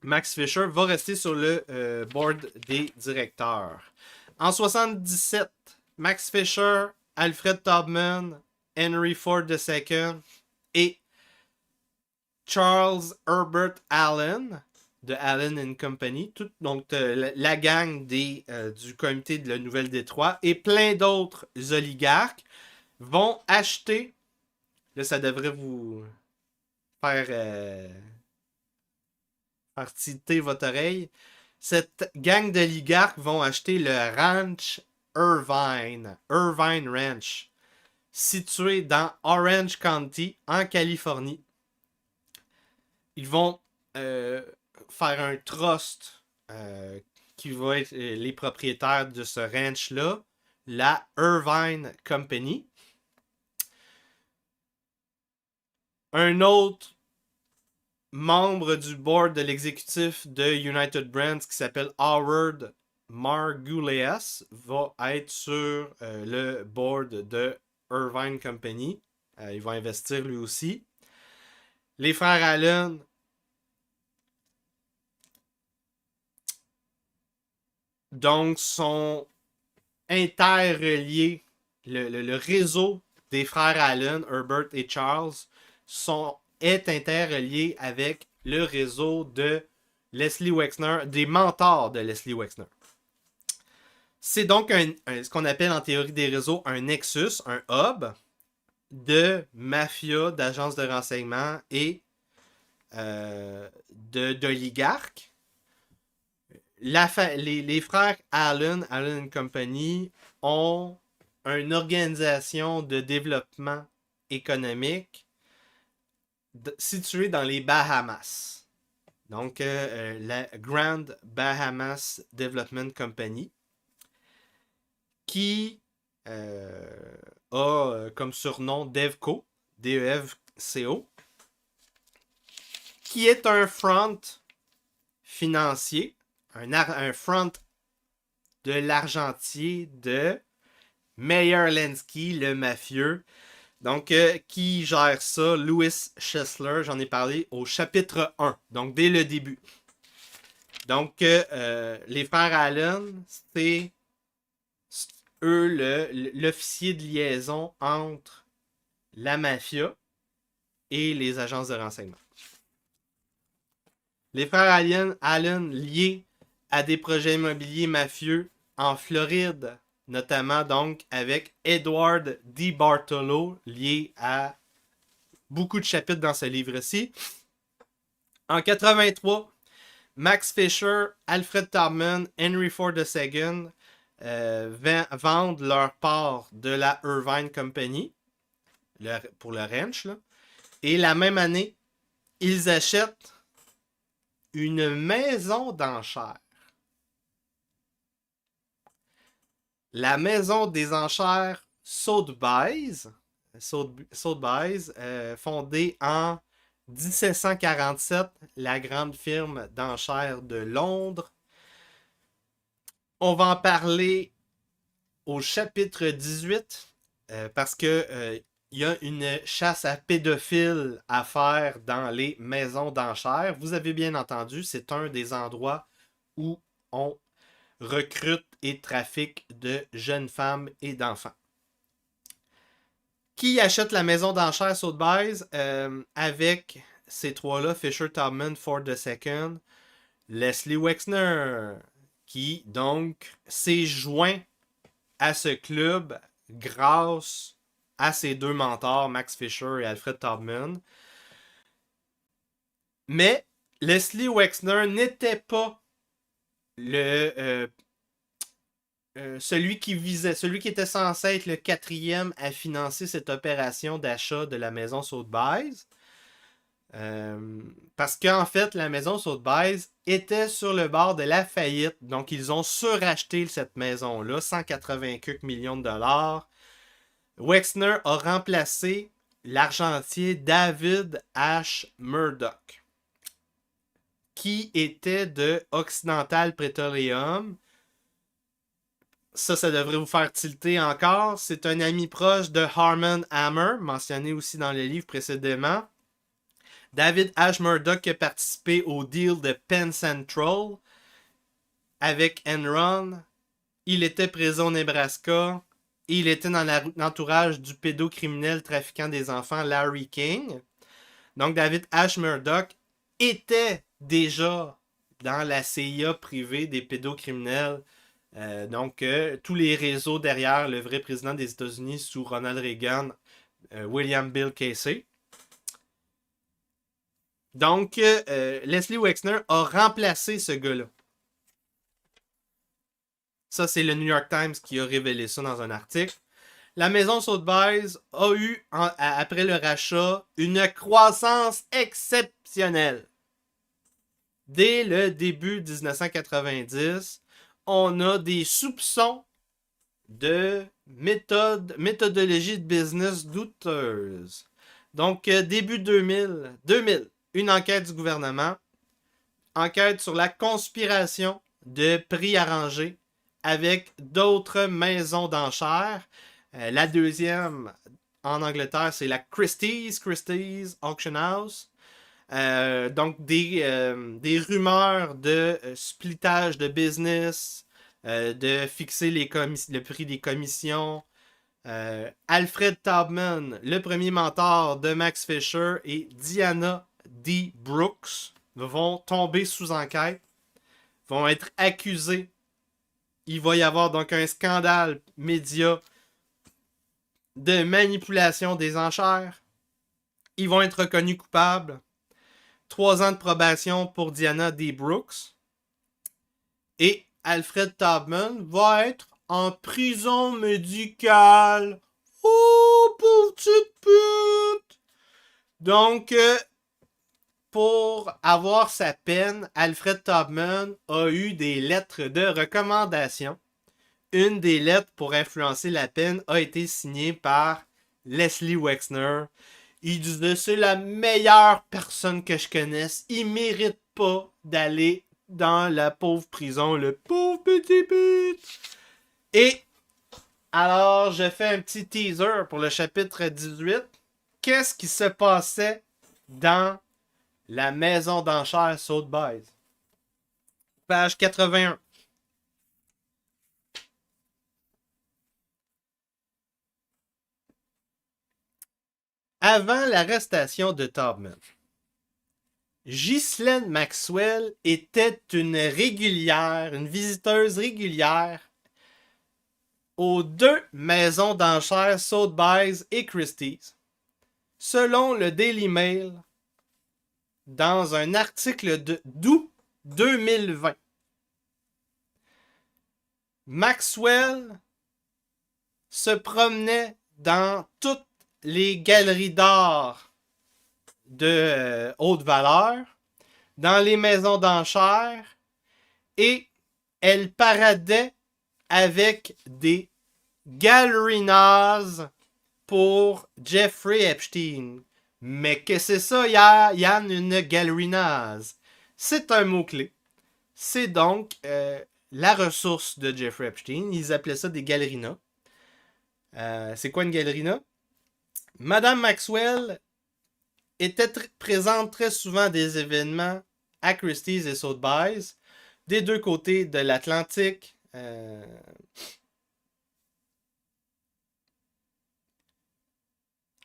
S5: Max Fisher va rester sur le board des directeurs. En 77, Max Fisher, Alfred Taubman, Henry Ford II et Charles Herbert Allen de Allen Company, donc la gang du comité de la Nouvelle-Détroit et plein d'autres oligarques vont acheter, là ça devrait vous faire titer votre oreille, cette gang d'oligarques vont acheter le ranch Irvine Ranch, situé dans Orange County, en Californie. Ils vont faire un trust qui va être les propriétaires de ce ranch-là, la Irvine Company. Un autre membre du board de l'exécutif de United Brands qui s'appelle Howard Margulies va être sur le board de Irvine Company. Il va investir lui aussi. Les frères Allen donc sont interreliés. Le réseau des frères Allen, Herbert et Charles, est interrelié avec le réseau de Leslie Wexner, des mentors de Leslie Wexner. C'est donc ce qu'on appelle en théorie des réseaux un nexus, un hub de mafia, d'agences de renseignement et d'oligarques. Les frères Allen Company, ont une organisation de développement économique située dans les Bahamas. Donc, la Grand Bahamas Development Company, qui a comme surnom DevCo, DEVCO, qui est un front financier, un front de l'argentier de Meyer Lansky, le mafieux. Donc, qui gère ça? Louis Schessler, j'en ai parlé au chapitre 1, donc dès le début. Donc, les frères Allen, c'est eux l'officier de liaison entre la mafia et les agences de renseignement. Les frères Allen liés à des projets immobiliers mafieux en Floride, notamment donc avec Edward D. Bartolo, lié à beaucoup de chapitres dans ce livre-ci. En 83, Max Fisher, Alfred Taubman, Henry Ford II vendent leur part de la Irvine Company pour le ranch. Là. Et la même année, ils achètent une maison d'enchères. La maison des enchères Sotheby's, fondée en 1747, la grande firme d'enchères de Londres. On va en parler au chapitre 18 parce que il y a une chasse à pédophiles à faire dans les maisons d'enchères. Vous avez bien entendu, c'est un des endroits où on recrute et trafique de jeunes femmes et d'enfants. Qui achète la maison d'enchères Sotheby's avec ces trois-là, Fisher, Taubman, Ford II, Leslie Wexner, qui donc s'est joint à ce club grâce à ses deux mentors, Max Fisher et Alfred Taubman. Mais Leslie Wexner n'était pas celui qui était censé être le quatrième à financer cette opération d'achat de la maison Sotheby's. Parce qu'en fait, la maison Sotheby's était sur le bord de la faillite. Donc, ils ont suracheté cette maison-là, 180 millions de dollars. Wexner a remplacé l'argentier David H. Murdoch, qui était de Occidental Petroleum. Ça devrait vous faire tilter encore. C'est un ami proche de Harmon Hammer, mentionné aussi dans le livre précédemment. David H. Murdoch qui a participé au deal de Penn Central avec Enron. Il était présent au Nebraska. Il était dans l'entourage du pédocriminel trafiquant des enfants Larry King. Donc David H. Murdoch était déjà dans la CIA privée des pédocriminels. Tous les réseaux derrière le vrai président des États-Unis sous Ronald Reagan, William Bill Casey. Donc, Leslie Wexner a remplacé ce gars-là. Ça, c'est le New York Times qui a révélé ça dans un article. La maison Sotheby's a eu, après le rachat, une croissance exceptionnelle. Dès le début 1990, on a des soupçons de méthodologie de business douteuse. Donc, début 2000, une enquête du gouvernement, enquête sur la conspiration de prix arrangés avec d'autres maisons d'enchères. La deuxième en Angleterre, c'est la Christie's Auction House. Donc des rumeurs de splittage de business, de fixer le prix des commissions. Alfred Taubman, le premier mentor de Max Fisher, et Diana D. Brooks vont tomber sous enquête, vont être accusés. Il va y avoir donc un scandale média de manipulation des enchères. Ils vont être reconnus coupables. 3 ans de probation pour Diana D. Brooks. Et Alfred Taubman va être en prison médicale. Oh, pauvre petite pute! Donc, pour avoir sa peine, Alfred Taubman a eu des lettres de recommandation. Une des lettres pour influencer la peine a été signée par Leslie Wexner. Il disait, c'est la meilleure personne que je connaisse. Il mérite pas d'aller dans la pauvre prison, le pauvre petit pute. Et alors, je fais un petit teaser pour le chapitre 18. Qu'est-ce qui se passait dans la maison d'enchères Sotheby's? Page 81. Avant l'arrestation de Taubman, Ghislaine Maxwell était une visiteuse régulière aux 2 maisons d'enchères Sotheby's et Christie's. Selon le Daily Mail, dans un article d'août 2020, Maxwell se promenait dans toutes les galeries d'art de haute valeur, dans les maisons d'enchères, et elle paradait avec des gallerinas pour Jeffrey Epstein. Mais qu'est-ce que c'est ça, Yann, une galerinase? C'est un mot-clé. C'est donc la ressource de Jeffrey Epstein. Ils appelaient ça des gallerinas. C'est quoi une gallerina? Madame Maxwell était présente très souvent à des événements à Christie's et Sotheby's, des 2 côtés de l'Atlantique.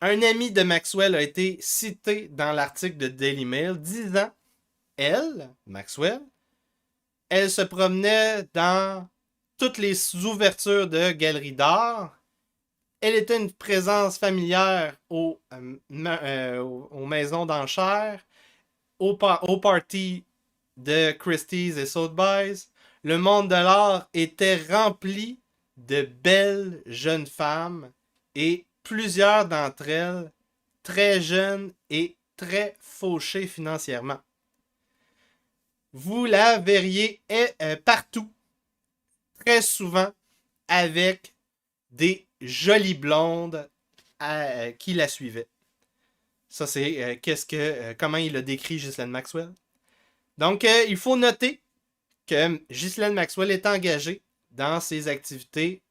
S5: Un ami de Maxwell a été cité dans l'article de Daily Mail disant, Maxwell, elle se promenait dans toutes les ouvertures de galeries d'art. Elle était une présence familière aux maisons d'enchères, aux parties de Christie's et Sotheby's. Le monde de l'art était rempli de belles jeunes femmes et plusieurs d'entre elles très jeunes et très fauchées financièrement. Vous la verriez partout, très souvent, avec des jolies blondes qui la suivaient. Ça, c'est comment il a décrit Ghislaine Maxwell. Donc, il faut noter que Ghislaine Maxwell est engagée dans ses activités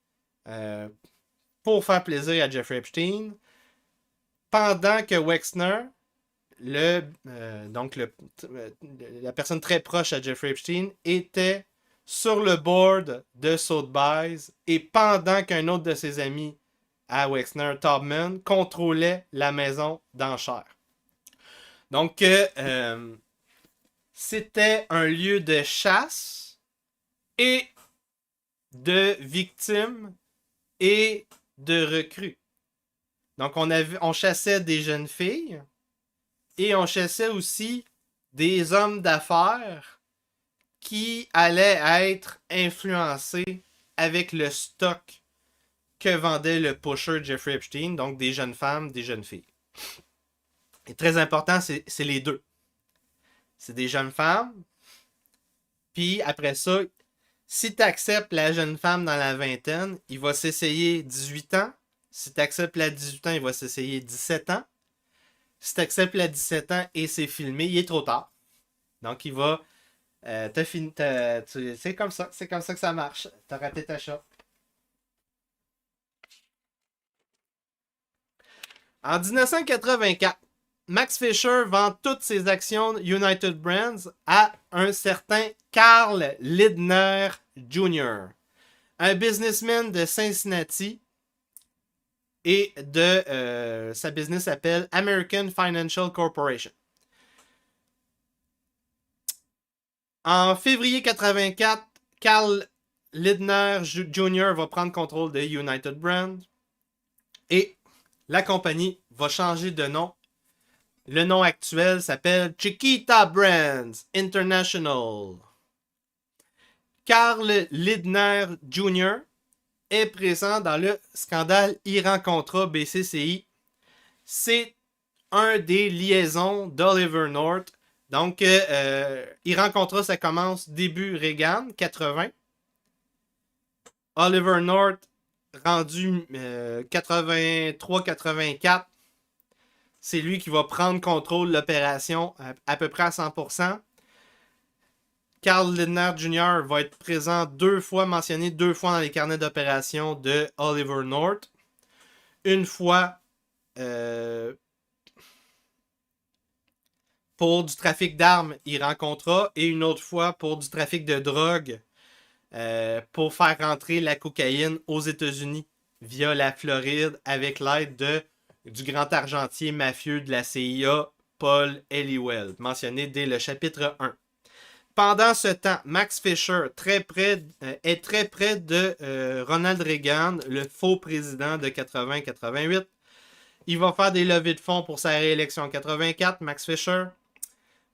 S5: pour faire plaisir à Jeffrey Epstein, pendant que Wexner, la personne très proche à Jeffrey Epstein, était sur le board de Sotheby's, et pendant qu'un autre de ses amis à Wexner, Taubman, contrôlait la maison d'enchères. Donc, c'était un lieu de chasse et de victimes et de recrues. Donc, on chassait des jeunes filles et on chassait aussi des hommes d'affaires qui allaient être influencés avec le stock que vendait le pusher Jeffrey Epstein, donc des jeunes femmes, des jeunes filles. Et très important, c'est les 2. C'est des jeunes femmes, puis après ça, si tu acceptes la jeune femme dans la vingtaine, il va s'essayer 18 ans. Si tu acceptes la 18 ans, il va s'essayer 17 ans. Si tu acceptes la 17 ans et c'est filmé, il est trop tard. Donc, il va... c'est comme ça que ça marche. T'as raté ta shot. En 1984, Max Fisher vend toutes ses actions United Brands à un certain Carl Lindner Jr., un businessman de Cincinnati, et sa business s'appelle American Financial Corporation. En février 84, Carl Lindner Jr. va prendre contrôle de United Brands et la compagnie va changer de nom. Le nom actuel s'appelle Chiquita Brands International. Carl Lindner Jr. est présent dans le scandale Iran-Contra BCCI. C'est un des liaisons d'Oliver North. Donc, Iran-Contra, ça commence début Reagan, 80. Oliver North, rendu 83-84, c'est lui qui va prendre contrôle de l'opération à peu près à 100%. Carl Lindner Jr. va être mentionné 2 fois dans les carnets d'opération de Oliver North. Une fois pour du trafic d'armes Iran-Contra et une autre fois pour du trafic de drogue pour faire rentrer la cocaïne aux États-Unis via la Floride avec l'aide du grand argentier mafieux de la CIA, Paul Helliwell, mentionné dès le chapitre 1. pendant ce temps, Max Fisher est très près de Ronald Reagan, le faux président de 80-88. Il va faire des levées de fonds pour sa réélection en 84, Max Fisher.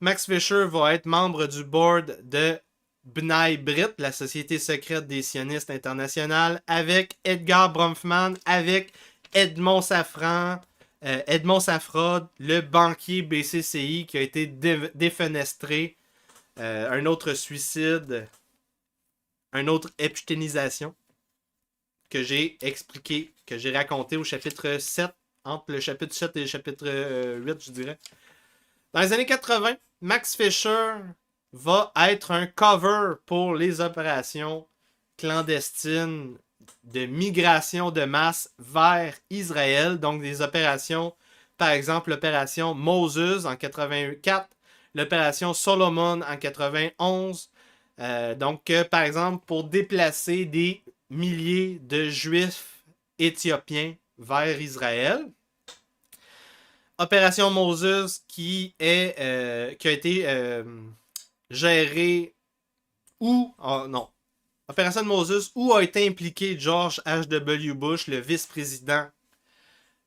S5: Max Fisher va être membre du board de B'nai B'rith, la société secrète des sionistes internationales, avec Edgar Bronfman, avec Edmond Safran, Edmond Safra, le banquier BCCI qui a été défenestré, un autre suicide, une autre epsteinisation que j'ai expliqué, que j'ai raconté au chapitre 7, entre le chapitre 7 et le chapitre 8, je dirais. Dans les années 80, Max Fisher va être un cover pour les opérations clandestines de migration de masse vers Israël. Donc des opérations, par exemple l'opération Moses en 84, l'opération Solomon en 91. Par exemple, pour déplacer des milliers de Juifs éthiopiens vers Israël. Opération Moses qui a été gérée Opération Moses où a été impliqué George H.W. Bush, le vice-président,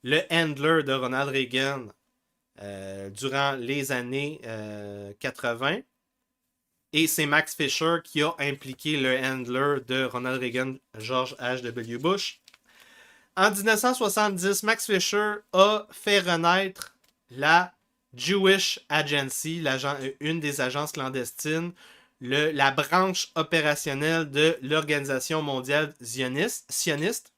S5: le handler de Ronald Reagan durant les années 80. Et c'est Max Fisher qui a impliqué le handler de Ronald Reagan, George H.W. Bush. En 1970, Max Fisher a fait renaître la Jewish Agency, une des agences clandestines, la branche opérationnelle de l'Organisation mondiale sioniste.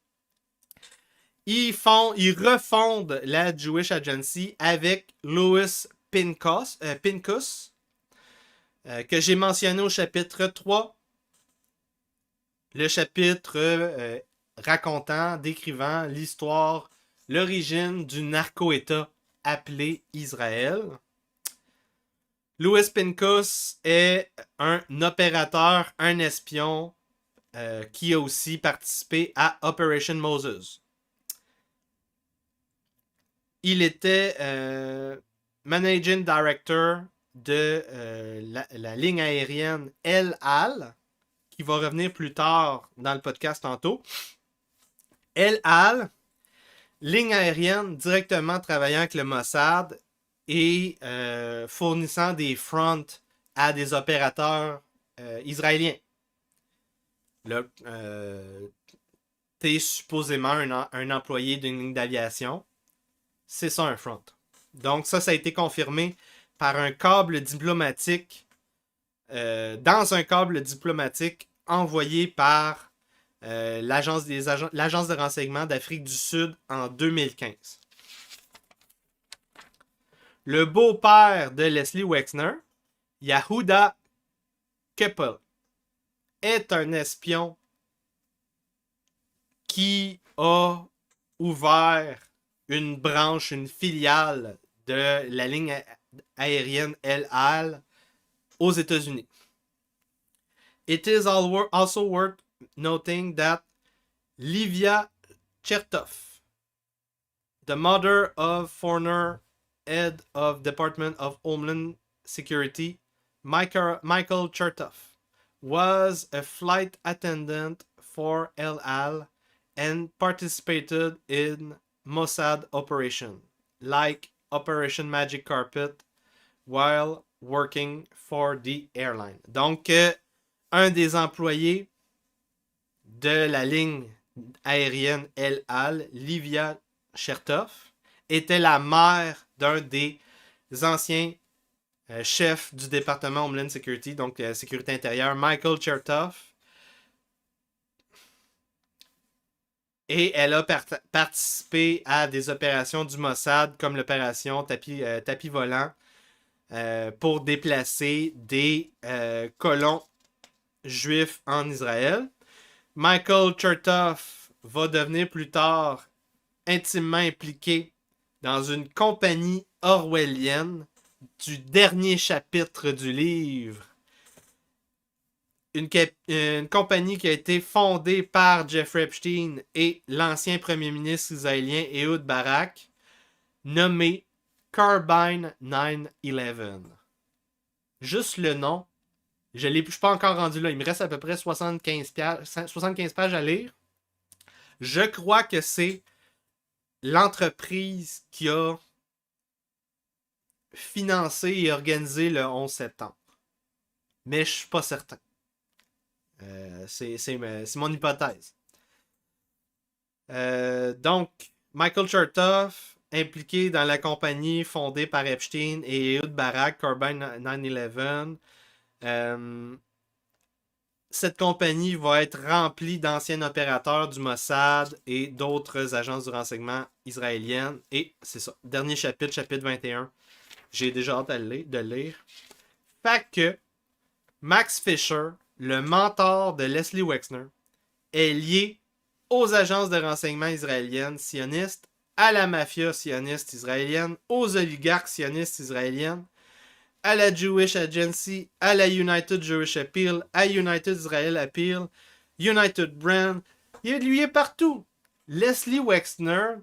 S5: Ils refondent la Jewish Agency avec Louis Pincus, que j'ai mentionné au chapitre 3. Le chapitre décrivant l'histoire, l'origine du narco-État appelé Israël. Louis Pincus est un opérateur, un espion qui a aussi participé à Operation Moses. Il était Managing Director de la ligne aérienne El Al, qui va revenir plus tard dans le podcast tantôt. El Al, ligne aérienne directement travaillant avec le Mossad et fournissant des fronts à des opérateurs israéliens. T'es supposément un employé d'une ligne d'aviation. C'est ça un front. Donc ça a été confirmé par un câble diplomatique, dans un câble diplomatique envoyé par l'agence de renseignement d'Afrique du Sud en 2015. Le beau-père de Leslie Wexner, Yehuda Keppel, est un espion qui a ouvert une branche, une filiale de la ligne aérienne El Al aux États-Unis. It is also worth noting that Livia Chertoff, the mother of former head of Department of Homeland Security, Michael Chertoff, was a flight attendant for El Al and participated in Mossad operation, like Operation Magic Carpet, while working for the airline. Donc, un des employés de la ligne aérienne El Al, Livia Chertoff, était la mère d'un des anciens chefs du département Homeland Security, donc sécurité intérieure, Michael Chertoff. Et elle a participé à des opérations du Mossad, comme l'opération tapis volant, pour déplacer des colons juifs en Israël. Michael Chertoff va devenir plus tard intimement impliqué dans une compagnie orwellienne du dernier chapitre du livre. Une compagnie qui a été fondée par Jeffrey Epstein et l'ancien premier ministre israélien Ehud Barak, nommée Carbine 9/11. Juste le nom Je ne suis pas encore rendu là. Il me reste à peu près 75 pages à lire. Je crois que c'est l'entreprise qui a financé et organisé le 11 septembre. Mais je suis pas certain. C'est mon hypothèse. Donc, Michael Chertoff, impliqué dans la compagnie fondée par Epstein et Ehud Barak, Corbijn 9/11. Cette compagnie va être remplie d'anciens opérateurs du Mossad et d'autres agences du renseignement israéliennes. Et c'est ça, dernier chapitre, chapitre 21. J'ai déjà hâte de lire. Fait que Max Fisher, le mentor de Leslie Wexner, est lié aux agences de renseignement israéliennes sionistes, à la mafia sioniste israélienne, aux oligarques sionistes israéliennes, à la Jewish Agency, à la United Jewish Appeal, à United Israel Appeal, United Brand. Lui est partout. Leslie Wexner,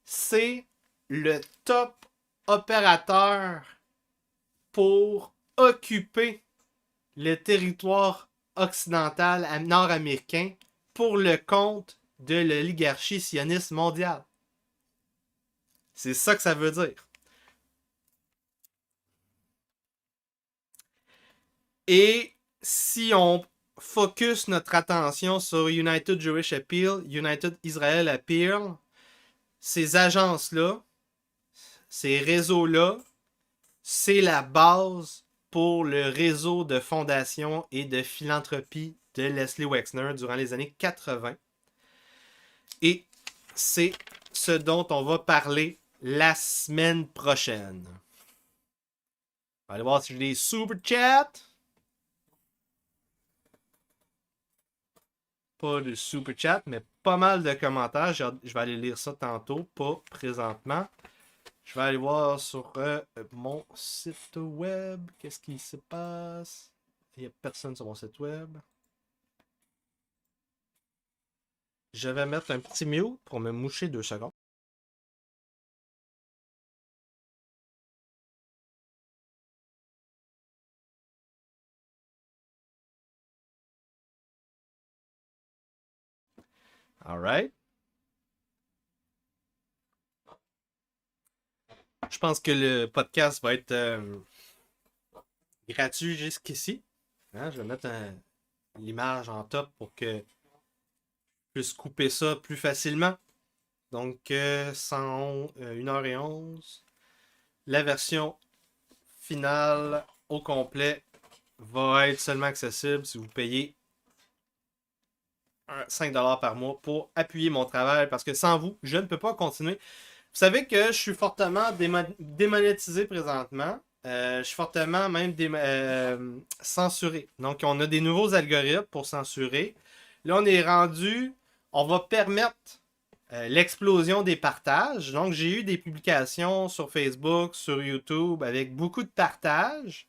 S5: c'est le top opérateur pour occuper le territoire occidental nord-américain pour le compte de l'oligarchie sioniste mondiale. C'est ça que ça veut dire. Et si on focus notre attention sur United Jewish Appeal, United Israel Appeal, ces agences-là, ces réseaux-là, c'est la base pour le réseau de fondations et de philanthropie de Leslie Wexner durant les années 80. Et c'est ce dont on va parler la semaine prochaine. On va aller voir si j'ai des super chats. Pas de super chat, mais pas mal de commentaires. Je vais aller lire ça tantôt, pas présentement. Je vais aller voir sur mon site web. Qu'est-ce qui se passe? Il n'y a personne sur mon site web. Je vais mettre un petit mute pour me moucher 2 secondes. Alright. Je pense que le podcast va être gratuit jusqu'ici. Hein, je vais mettre l'image en top pour que je puisse couper ça plus facilement. Donc, 1h11. La version finale au complet va être seulement accessible si vous payez 5$ par mois pour appuyer mon travail. Parce que sans vous, je ne peux pas continuer. Vous savez que je suis fortement démonétisé présentement. Je suis fortement même censuré. Donc, on a des nouveaux algorithmes pour censurer. Là, on est rendu... On va permettre l'explosion des partages. Donc, j'ai eu des publications sur Facebook, sur YouTube, avec beaucoup de partages.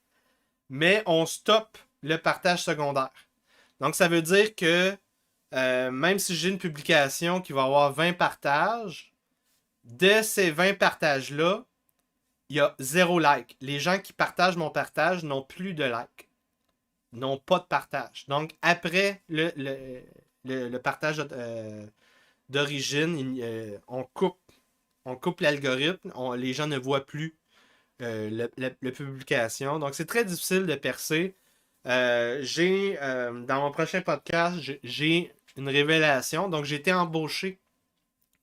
S5: Mais on stoppe le partage secondaire. Donc, ça veut dire que même si j'ai une publication qui va avoir 20 partages, de ces 20 partages-là, il y a 0 like. Les gens qui partagent mon partage n'ont plus de like. N'ont pas de partage. Donc, après le partage d'origine, on coupe l'algorithme. Les gens ne voient plus la publication. Donc, c'est très difficile de percer. Dans mon prochain podcast, j'ai une révélation. Donc, j'ai été embauché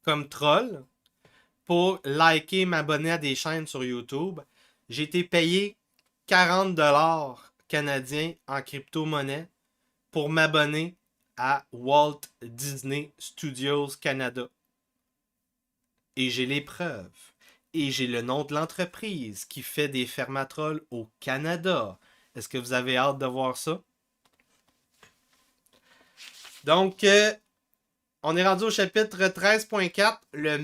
S5: comme troll pour liker, m'abonner à des chaînes sur YouTube. J'ai été payé 40$ canadiens en crypto-monnaie pour m'abonner à Walt Disney Studios Canada. Et j'ai les preuves. Et j'ai le nom de l'entreprise qui fait des fermatrolls au Canada. Est-ce que vous avez hâte de voir ça? Donc, on est rendu au chapitre 13.4, le